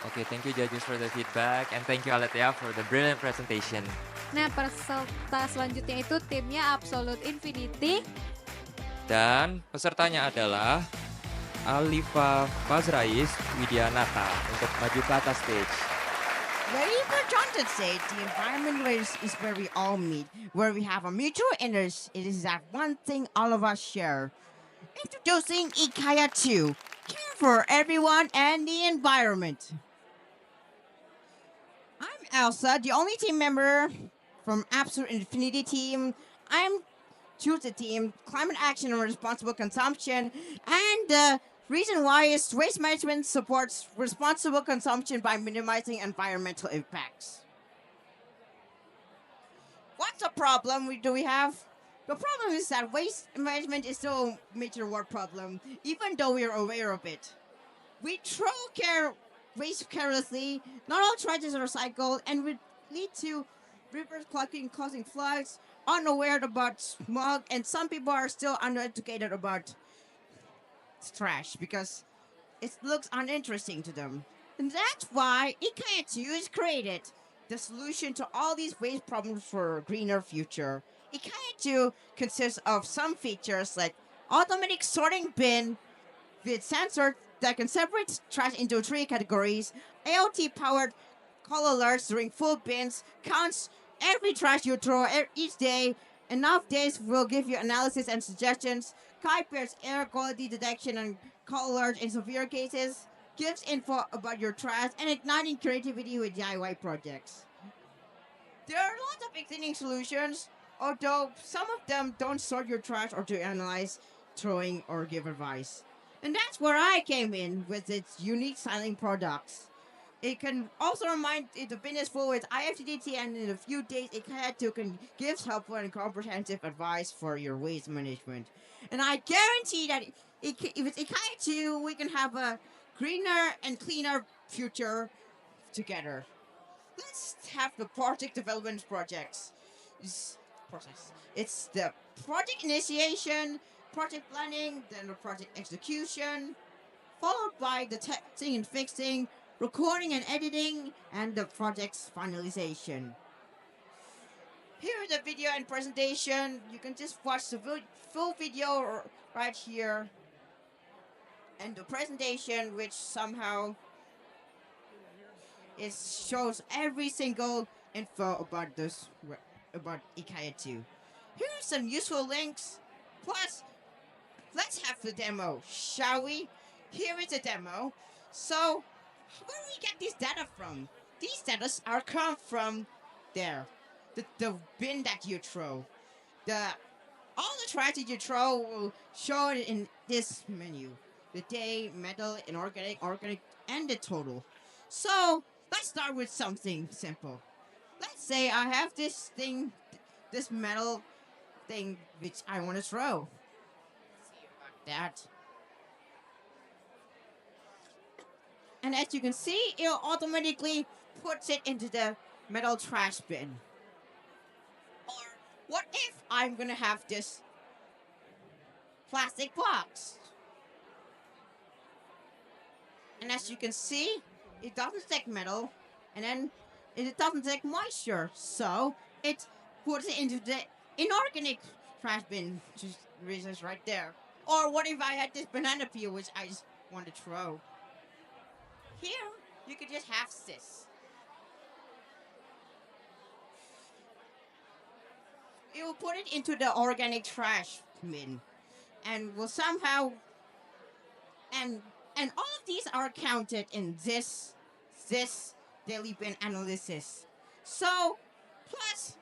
Okay, thank you judges for the feedback and thank you Aletia for the brilliant presentation. Nah, peserta selanjutnya itu timnya Absolute Infinity. Dan pesertanya adalah Alifa Fazrais Widianata untuk maju ke atas stage. Very important said the environment is where we all meet, where we have a mutual interest. It is that one thing all of us share. Introducing Ikaya 2, care for everyone and the environment. I'm Elsa, the only team member from Absolute Infinity team. I'm choose the team Climate Action and Responsible Consumption, and the reason why is waste management supports responsible consumption by minimizing environmental impacts. What's the problem we have? The problem is that waste management is still a major world problem, even though we are aware of it. We throw waste carelessly, not all trash is recycled, and would lead to rivers clogging, causing floods, unaware about smog, and some people are still uneducated about trash because it looks uninteresting to them. And that's why Ikaya 2 is created, the solution to all these waste problems for a greener future. Ikaya 2 consists of some features like automatic sorting bin with sensors that can separate trash into 3 categories, IoT-powered call alerts during full bins, counts every trash you throw each day. Enough days will give you analysis and suggestions. Kai pairs air quality detection and call alerts in severe cases, gives info about your trash, and igniting creativity with DIY projects. There are lots of existing solutions, although some of them don't sort your trash or to analyze, throwing, or give advice. And that's where I came in with its unique styling products. It can also remind if the bin is full with IFTDT, and in a few days it gives helpful and comprehensive advice for your waste management. And I guarantee that if it's Ikaya 2, we can have a greener and cleaner future together. Let's have the project development projects. Process. It's the project initiation, project planning, then the project execution, followed by the testing and fixing, recording and editing, and the project's finalization. Here is the video and presentation. You can just watch the full video right here. And the presentation, which somehow it shows every single info about about Ikaya 2. Here are some useful links. Plus, let's have the demo, shall we? Here is a demo. So, where do we get these data from? These data come from there. The bin that you throw. All the trash that you throw will show it in this menu. The day, metal, inorganic, organic, and the total. So, let's start with something simple. Let's say I have this thing, this metal thing, which I want to throw. That. And as you can see, it automatically puts it into the metal trash bin. Or what if I'm gonna have this plastic box? And as you can see, it doesn't take metal, and then it doesn't take moisture, so it puts it into the inorganic trash bin, which is right there. Or what if I had this banana peel, which I just want to throw? Here, you could just have this. It will put it into the organic trash bin, and will somehow, and all of these are counted in this daily bin analysis. So, plus,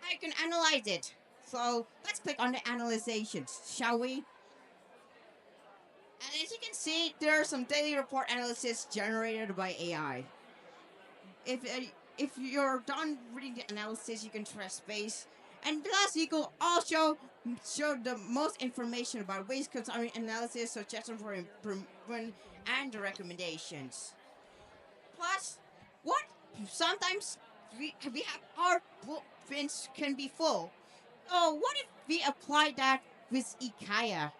I can analyze it. So, let's click on the analyzations, shall we? And as you can see, there are some daily report analysis generated by AI. If you're done reading the analysis, you can press space. And plus, you can also show the most information about waste consumption analysis, suggestions for improvement, and the recommendations. Plus, what sometimes we have our bins can be full. Oh, what if we apply that with Ikaya?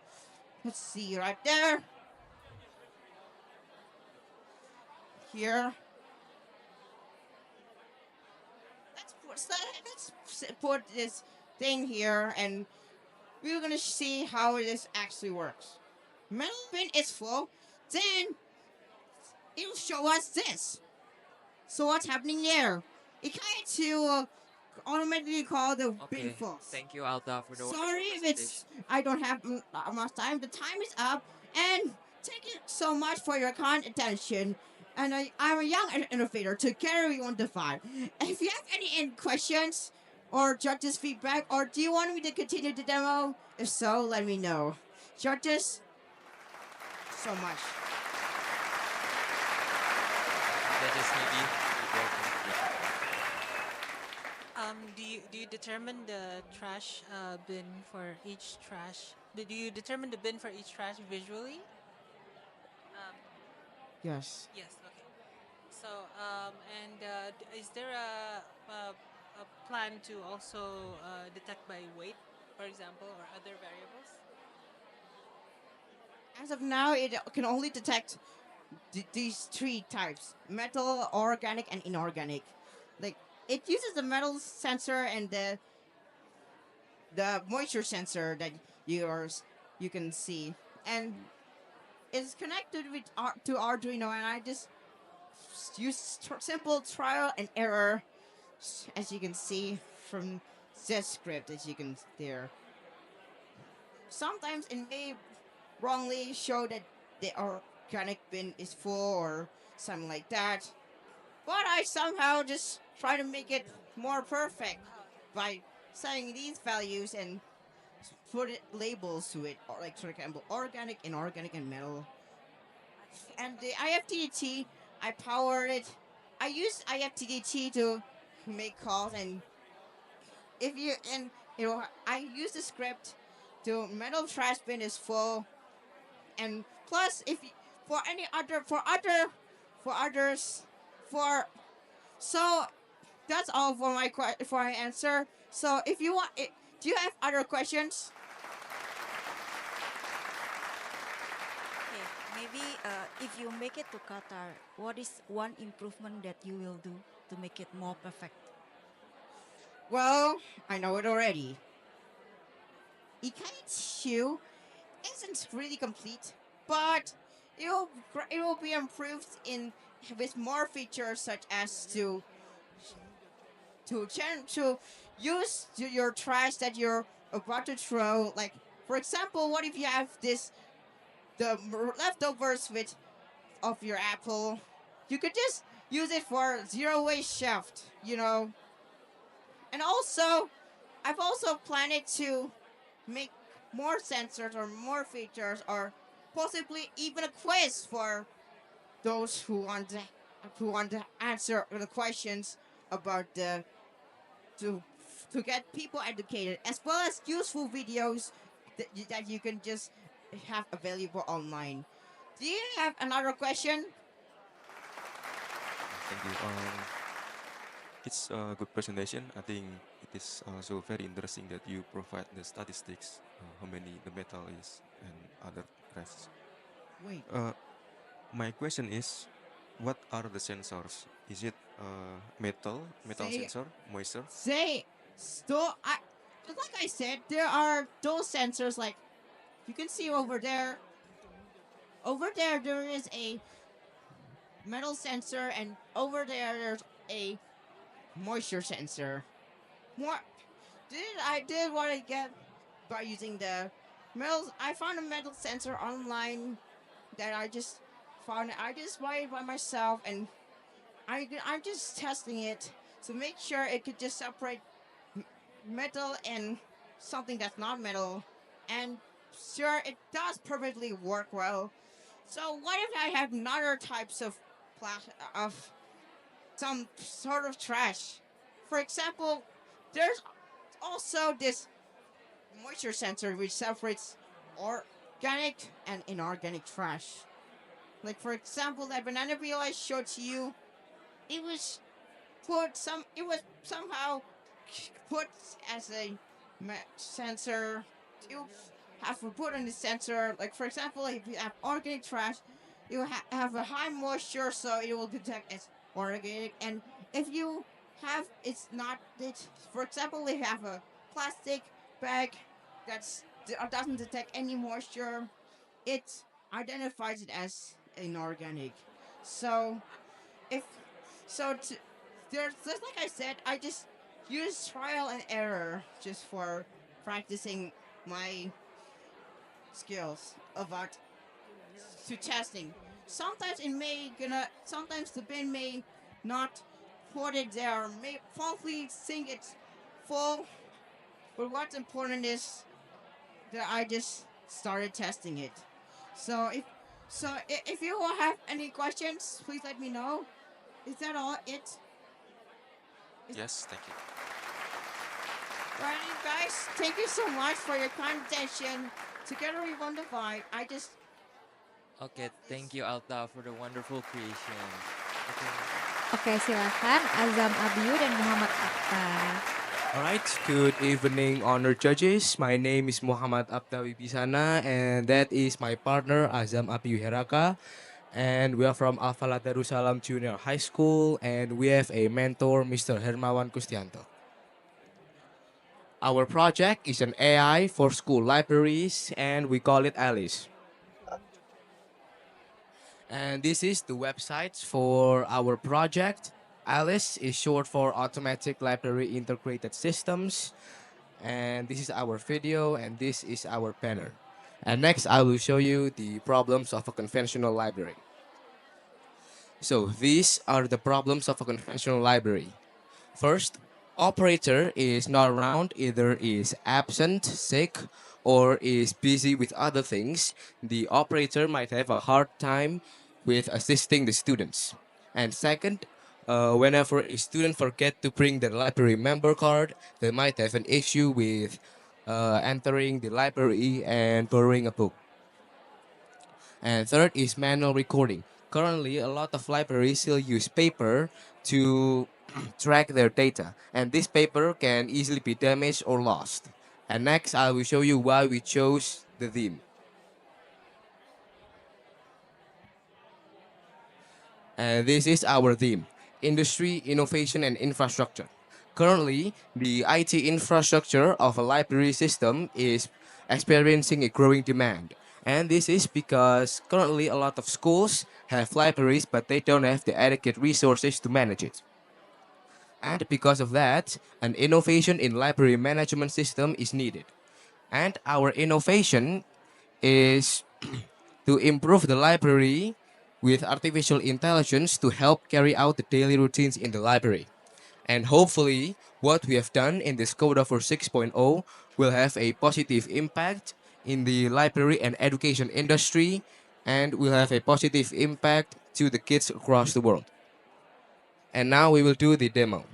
Let's see right there. here. Let's put this thing here, and we're gonna see how this actually works. Metal bin is full, then it'll show us this. So what's happening there? It kind to automatically call the bin Okay, false. thank you Alta for the Sorry if presentation. I don't have much time. The time is up, and thank you so much for your kind attention. And I'm a young innovator to carry on the fight. If you have any questions or judges' feedback, or do you want me to continue the demo? If so, let me know. Judges, so much. Judges maybe. Do you determine the trash bin for each trash? Do you determine the bin for each trash visually? Yes. Yes. Okay. So and is there a plan to also detect by weight, for example, or other variables? As of now, it can only detect these three types: metal, organic, and inorganic. Like, it uses the metal sensor and the moisture sensor that you can see, and it's connected to Arduino. And I just use simple trial and error, as you can see from this script, as you can there. Sometimes it may wrongly show that the organic bin is full or something like that. But I somehow just try to make it more perfect by setting these values and put labels to it, or like for example, organic, inorganic, and metal. And the IFTDT, I powered it. I use IFTDT to make calls, and if you and you know, I use the script to metal trash bin is full, and plus if for any other for others for so that's all for for my answer. So if you want it, do you have other questions? Okay, maybe if you make it to Qatar, what is one improvement that you will do to make it more perfect? Well, I know it already. Ikaichu isn't really complete, but it will be improved in with more features such as to use your trash that you're about to throw. Like, for example, what if you have leftovers of your apple? You could just use it for zero waste shaft, And also, I've also planned to make more sensors or more features, or possibly even a quiz for those who want to answer the questions about to to get people educated, as well as useful videos that you can just have available online. Do you have another question? Thank you. It's a good presentation. I think it is also very interesting that you provide the statistics, how many the metal is and other rest. Wait. My question is, what are the sensors? Is it metal Say, sensor, moisture? say, like I said, there are those sensors, like you can see over there. Over there, there is a metal sensor, and over there, there's a moisture sensor. More I did what I get by using the metal. I found a metal sensor online that I just found. I just bought it by myself, and I'm just testing it to make sure it could just separate metal and something that's not metal, and sure, it does perfectly work well. So what if I have other types of of some sort of trash? For example, there's also this moisture sensor which separates organic and inorganic trash. Like, for example, that banana peel I showed to you, it was it was somehow put as a sensor. You have to put on the sensor. Like, for example, if you have organic trash, you have a high moisture, so it will detect as organic. And if you have it's not it, for example, if you have a plastic bag doesn't detect any moisture, it identifies it as inorganic. So if so to, there's just like I said, I just use trial and error just for practicing my skills about to testing. Sometimes it may gonna sometimes the bin may not put it there, may falsely think it's full. But what's important is that I just started testing it. So if you have any questions, please let me know. Is that all it? Yes, thank you. Right, guys, thank you so much for your kind attention. Together we won the fight. I just Oke, thank you Alta for the wonderful creation. Oke. Oke, silakan Azam Abiu dan Muhammad Akhtar. Alright, good evening, honored judges. My name is Muhammad Abda Wibisana, and that is my partner Azam Abiu Heraka. And we are from Alfala Darussalam Junior High School, and we have a mentor, Mr. Hermawan Kustianto. Our project is an AI for school libraries, and we call it Alice. And this is the website for our project. Alice is short for Automatic Library Integrated Systems. And this is our video, and this is our banner. And next, I will show you the problems of a conventional library. So these are the problems of a conventional library. First, operator is not around, either is absent, sick, or is busy with other things. The operator might have a hard time with assisting the students. And second, whenever a student forget to bring their library member card, they might have an issue with entering the library and borrowing a book. And third is manual recording. Currently, a lot of libraries still use paper to track their data, and this paper can easily be damaged or lost. And next, I will show you why we chose the theme. And this is our theme: industry, innovation, and infrastructure. Currently, the IT infrastructure of a library system is experiencing a growing demand. And this is because currently a lot of schools have libraries, but they don't have the adequate resources to manage it. And because of that, an innovation in library management system is needed. And our innovation is to improve the library with artificial intelligence to help carry out the daily routines in the library. And hopefully, what we have done in this Codeavour 6.0 will have a positive impact in the library and education industry, and will have a positive impact to the kids across the world. And now we will do the demo.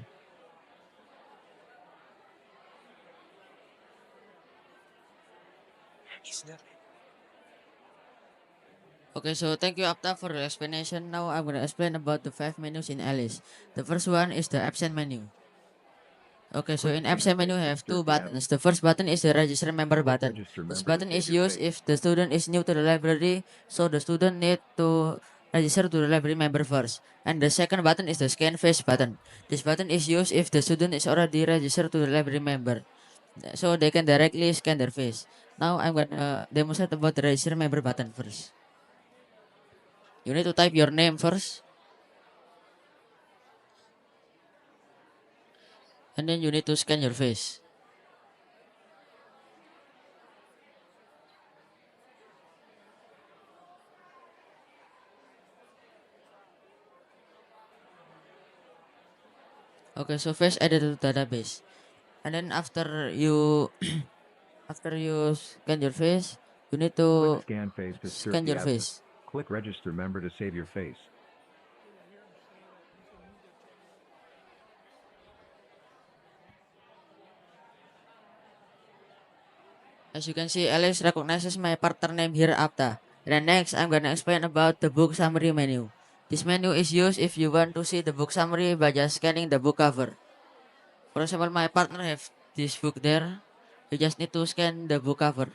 Okay, so thank you Apta for the explanation. Now I'm gonna explain about the 5 menus in Alice. The first one is the absent menu. Okay, so in absent menu we have two buttons. The first button is the register member button. This button is used if the student is new to the library, so the student need to register to the library member first. And the second button is the scan face button. This button is used if the student is already registered to the library member, so they can directly scan their face. Now I'm gonna demonstrate about the register member button first. You need to type your name first, and then you need to scan your face. Okay, so face added to database. And then after you after you scan your face, you need to Click Scan Face to scan start the your absence. face. Click Register Member to save your face. As you can see, Alice recognizes my partner name here Apta. And then next, I'm gonna explain about the book summary menu. This menu is used if you want to see the book summary by just scanning the book cover. For example, my partner have this book there. You just need to scan the book cover.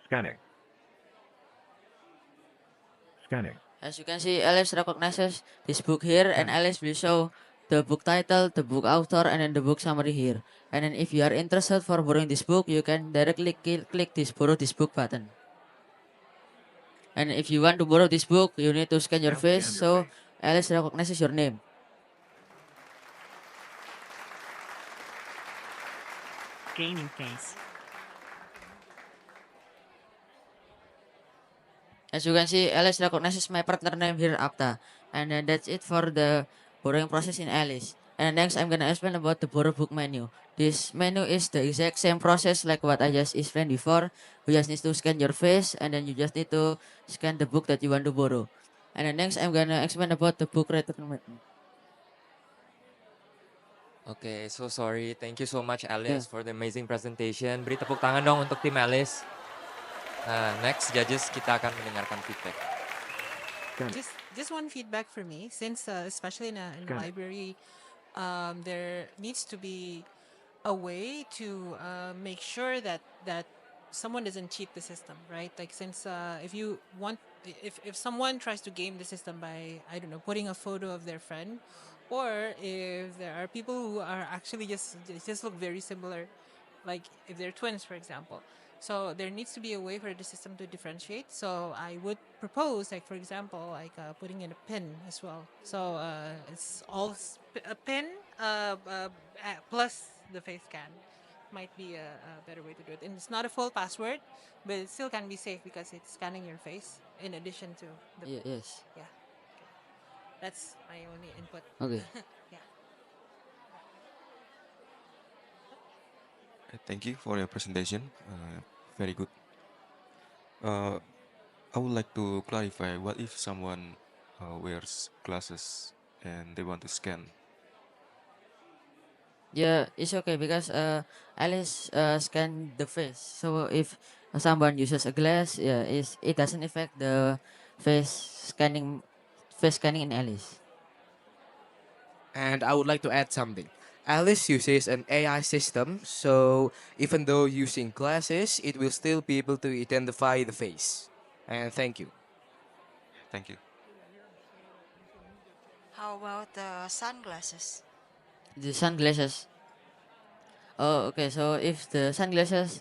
Scanning. Scanning. As you can see, Alice recognizes this book here, and Alice will show the book title, the book author, and then the book summary here. And then if you are interested for borrowing this book, you can directly click this borrow this book button. And if you want to borrow this book, you need to scan your face, so Alice recognizes your name. Gaming face. As you can see, Alice recognizes my partner name here, Apta. And that's it for the borrowing process in Alice. And next, I'm gonna explain about the borrow book menu. This menu is the exact same process like what I just explained before. You just need to scan your face, and then you just need to scan the book that you want to borrow. And then next, I'm gonna explain about the book return menu. Oke, so sorry. Thank you so much Alice for the amazing presentation. Beri tepuk tangan dong untuk tim Alice. Nah, next judges kita akan mendengarkan feedback. Just one feedback for me, since especially in a Got it. library, there needs to be a way to make sure that someone doesn't cheat the system, right? Like, since if you want, if someone tries to game the system by, I don't know, putting a photo of their friend, or if there are people who are actually just look very similar, like if they're twins, for example. So there needs to be a way for the system to differentiate. So I would propose, like, for example, like putting in a pin as well. So it's a pin plus the face scan might be a better way to do it. And it's not a full password, but it still can be safe because it's scanning your face in addition to the Yes. Yeah. That's my only input. Okay. Yeah. Thank you for your presentation. Very good. I would like to clarify, what if someone wears glasses and they want to scan? Yeah, it's okay because Alice scan the face. So if someone uses a glass, yeah, it doesn't affect the face scanning in Alice. And I would like to add something. Alice uses an AI system, so even though using glasses, it will still be able to identify the face. And thank you. Thank you. How about the sunglasses? The sunglasses. Oh, okay. So if the sunglasses,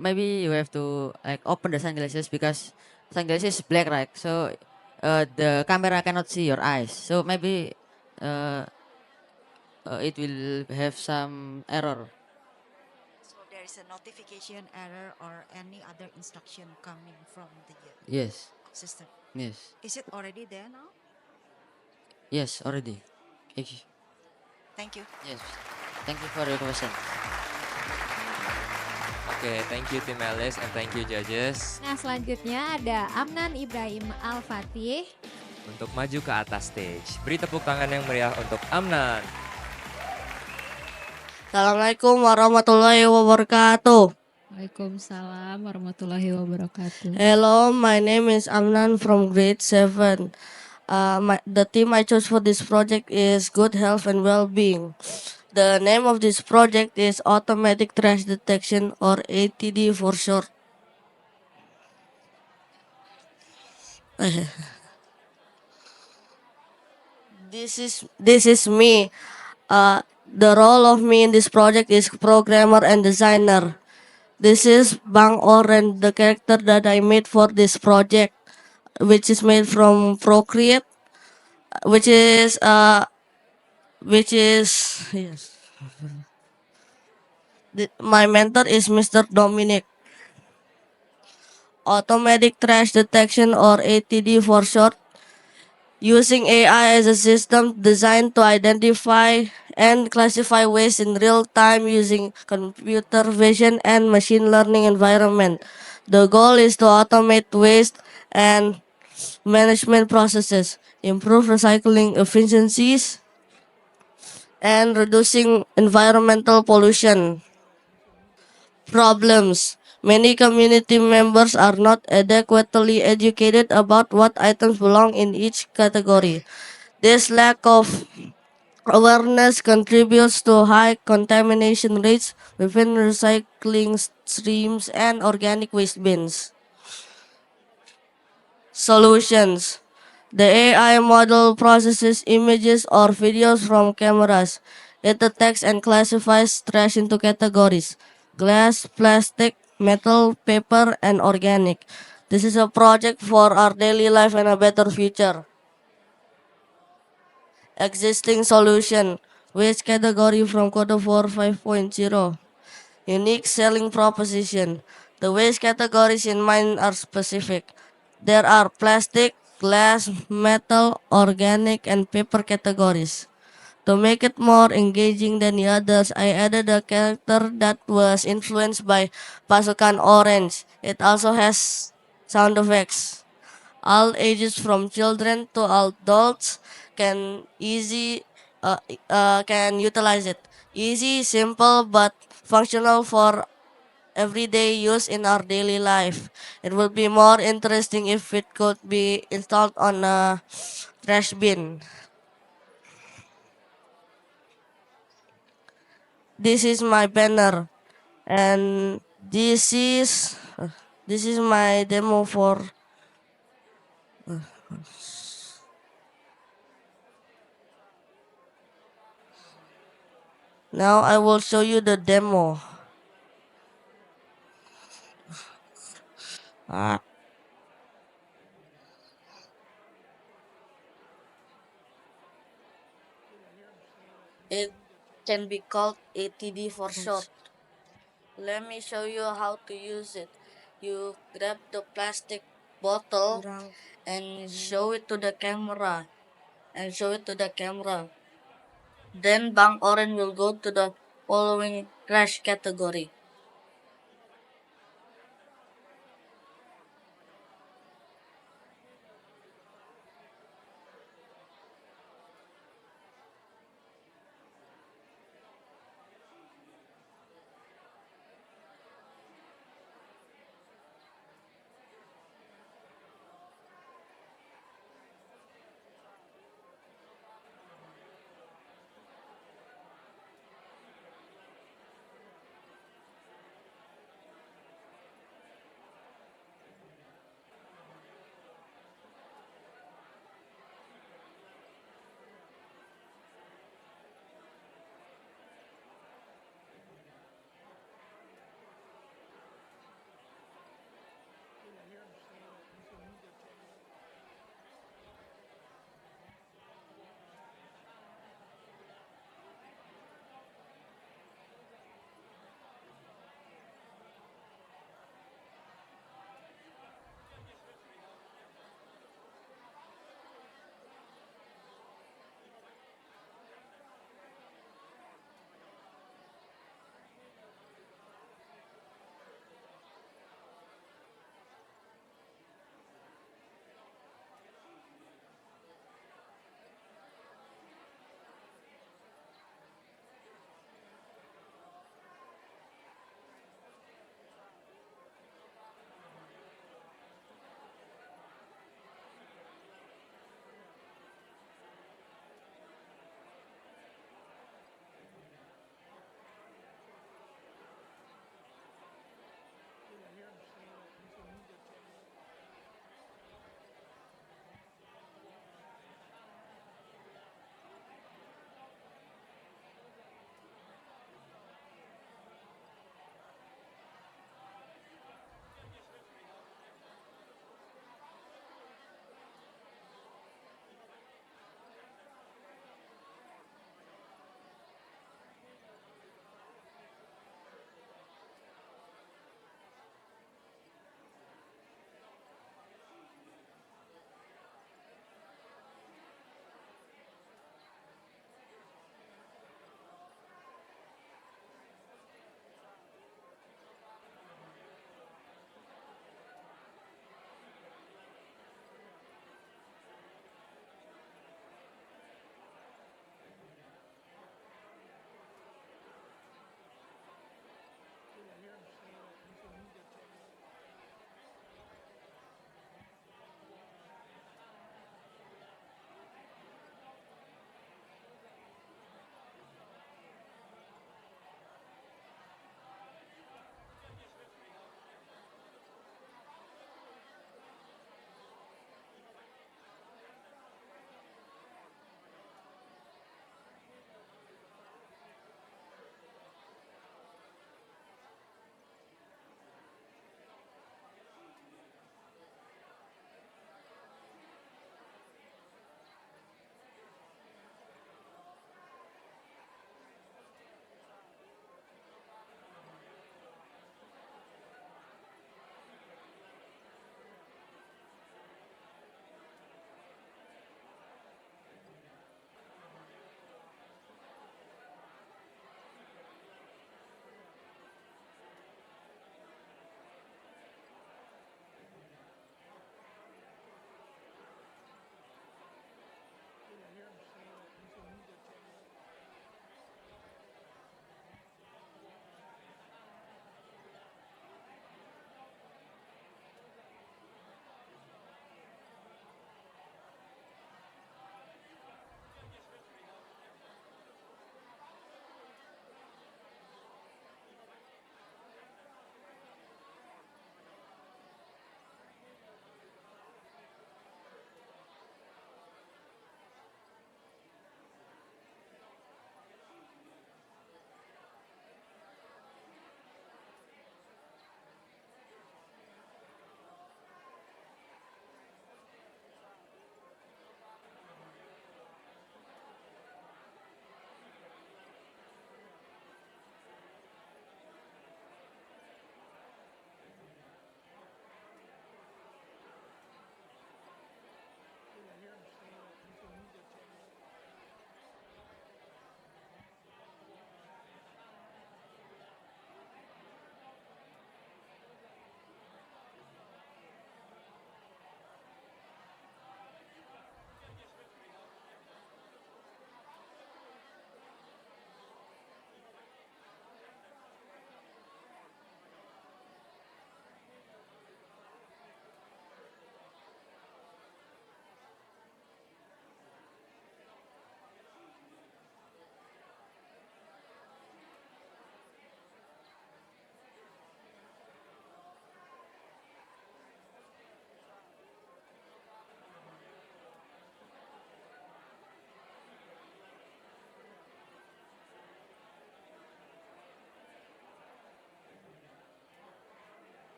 maybe you have to like open the sunglasses because sunglasses is black, right? So the camera cannot see your eyes. So maybe uh, it will have some error. So there is a notification error or any other instruction coming from the Yes. system. Yes. Is it already there now? Yes, already. If Thank you. Yes. Thank you for your question. Oke, thank you tim Alice and thank you judges Nah, selanjutnya ada Amnan Ibrahim Al-Fatih. untuk maju ke atas stage. Beri tepuk tangan yang meriah untuk Amnan. Assalamualaikum warahmatullahi wabarakatuh. Waalaikumsalam warahmatullahi wabarakatuh. Hello, my name is Amnan from grade 7. The theme I chose for this project is good health and well-being. The name of this project is Automatic Trash Detection, or ATD for short. This is me. The role of me in this project is programmer and designer. This is Bang Oren, the character that I made for this project, which is made from Procreate, which is yes. My mentor is Mr. Dominic. Automatic Trash Detection, or ATD for short, using AI as a system designed to identify and classify waste in real time using computer vision and machine learning environment. The goal is to automate waste and management processes, improve recycling efficiencies, and reducing environmental pollution. Problems. Many community members are not adequately educated about what items belong in each category. This lack of Awareness contributes to high contamination rates within recycling streams and organic waste bins. Solutions. The AI model processes images or videos from cameras. It detects and classifies trash into categories: glass, plastic, metal, paper, and organic. This is a project for our daily life and a better future. Existing solution. Waste category from Codeavour 5.0. Unique selling proposition. The waste categories in mind are specific. There are plastic, glass, metal, organic, and paper categories. To make it more engaging than the others, I added a character that was influenced by Pasukan Orange. It also has sound effects. All ages from children to adults can can utilize it. Easy, simple, but functional for everyday use in our daily life. It would be more interesting if it could be installed on a trash bin. This is my banner, and this is my demo for. Now I will show you the demo. Ah. It can be called ATD for short. Let me show you how to use it. You grab the plastic bottle and show it to the camera. Then Bang Orange will go to the following trash category.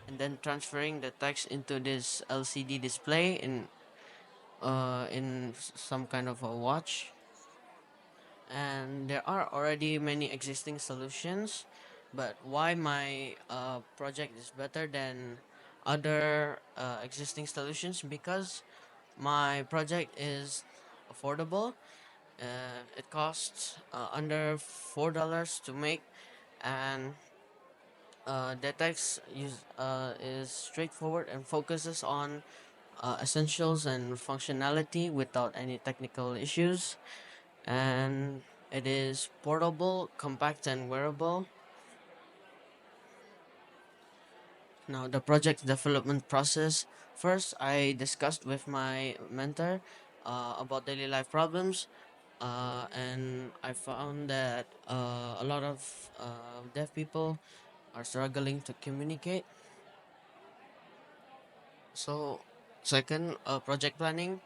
and then transferring the text into this LCD display in some kind of a watch. And there are already many existing solutions, but why my project is better than other existing solutions? Because my project is affordable. It costs under $4 to make, and the text is straightforward and focuses on essentials and functionality without any technical issues. And it is portable, compact, and wearable. Now, the project development process. First, I discussed with my mentor about daily life problems, and I found that a lot of deaf people are struggling to communicate. So, second, project planning.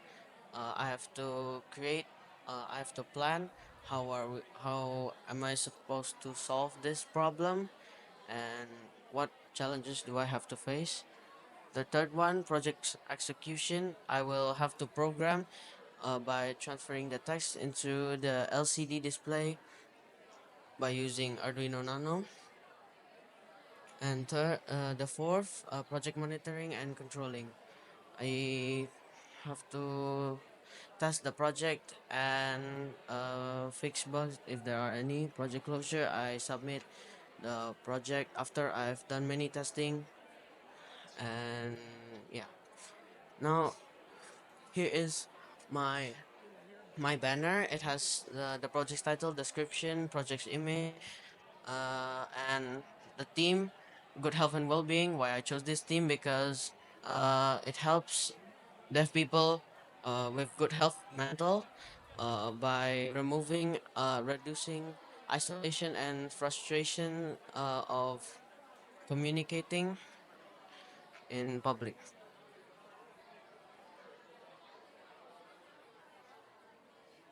I have to create. I have to plan how am I supposed to solve this problem, and what challenges do I have to face. The third one, project execution. I will have to program by transferring the text into the LCD display by using Arduino Nano. And the fourth, project monitoring and controlling. I have to test the project and fix bugs if there are any. Project closure, I submit the project after I've done many testing. And yeah, now here is my my banner. It has the project's title, description, project's image, and the theme, good health and well-being. Why I chose this theme? Because it helps deaf people with good health mental by reducing isolation and frustration of communicating in public.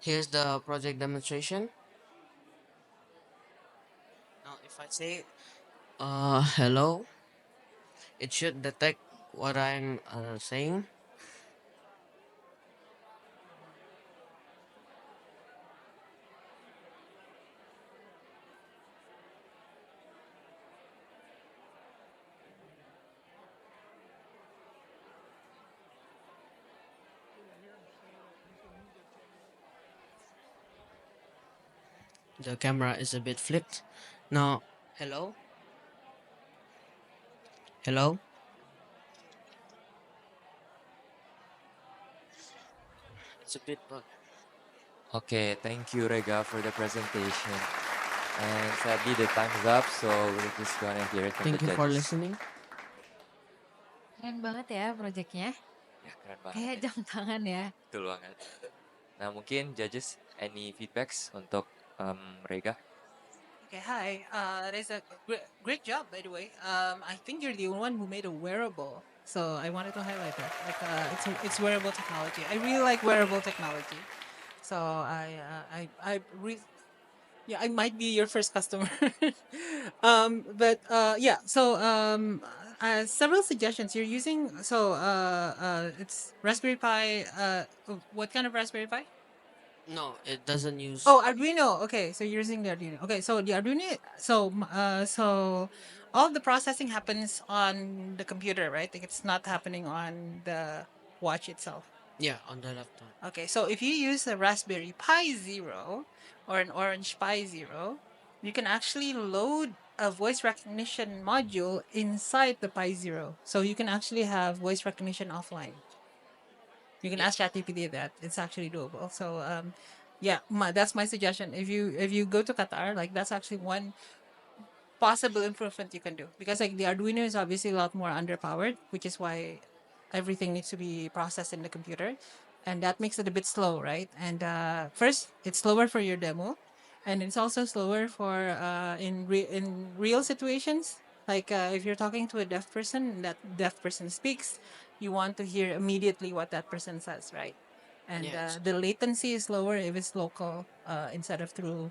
Here's the project demonstration. Now, if I say hello, it should detect what I'm saying. The camera is a bit flipped. Now, hello, hello. It's a bit bug. Okay, thank you Rega for the presentation. And sadly the time's up, so we're just gonna hear it from the Thank you for judges. listening. Keren banget ya proyeknya. Ya, keren banget Kayak ya. jam tangan ya. Betul banget. Nah, mungkin judges any feedbacks untuk Rega? Okay, hi. That is a great job, by the way. I think you're the one who made a wearable, so I wanted to highlight that. Like, it's wearable technology. I really like wearable technology, so yeah, I might be your first customer. But yeah, so several suggestions you're using. So it's Raspberry Pi. What kind of Raspberry Pi? No, it doesn't use. Oh, Arduino. Okay, so you're using the Arduino. Okay, so the Arduino. So all the processing happens on the computer, right? Like it's not happening on the watch itself. Yeah, on the laptop. Okay, so if you use a Raspberry Pi Zero or an Orange Pi Zero, you can actually load a voice recognition module inside the Pi Zero. So you can actually have voice recognition offline. You can ask ChatGPT that. It's actually doable. So yeah, that's my suggestion. If you go to Qatar, like that's actually one possible improvement you can do, because like the Arduino is obviously a lot more underpowered, which is why everything needs to be processed in the computer, and that makes it a bit slow, right? And first, it's slower for your demo, and it's also slower for in real situations. Like if you're talking to a deaf person, and that deaf person speaks, you want to hear immediately what that person says, right? And Yes. the latency is lower if it's local instead of through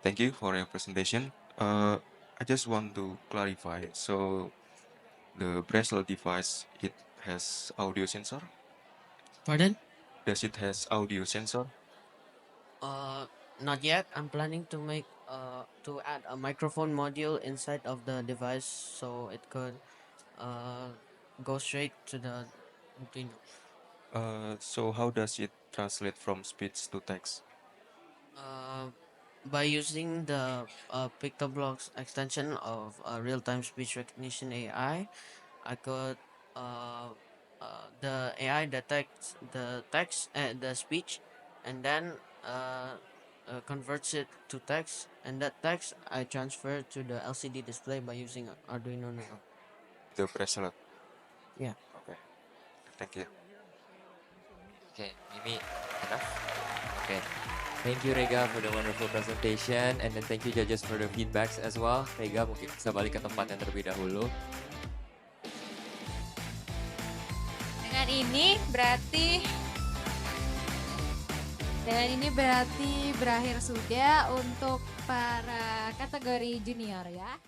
Thank you for your presentation. I just want to clarify. So the bracelet device, it has audio sensor? Pardon? Does it has audio sensor? Uh, Not yet. I'm planning to make to add a microphone module inside of the device so it could uh go straight to the Arduino. So how does it translate from speech to text? Uh, by using the PictoBlocks extension of real-time speech recognition I could the AI detects the text and the speech, and then converts it to text, and that text I transfer to the LCD display by using Arduino Nano. The bracelet. Yeah. Okay. Thank you. Okay, Mimi, enough? Okay. Thank you Rega for the wonderful presentation, and then thank you judges for the feedbacks as well. Rega mungkin bisa balik ke tempatnya terlebih dahulu. Dengan ini berarti berakhir sudah untuk para kategori junior ya.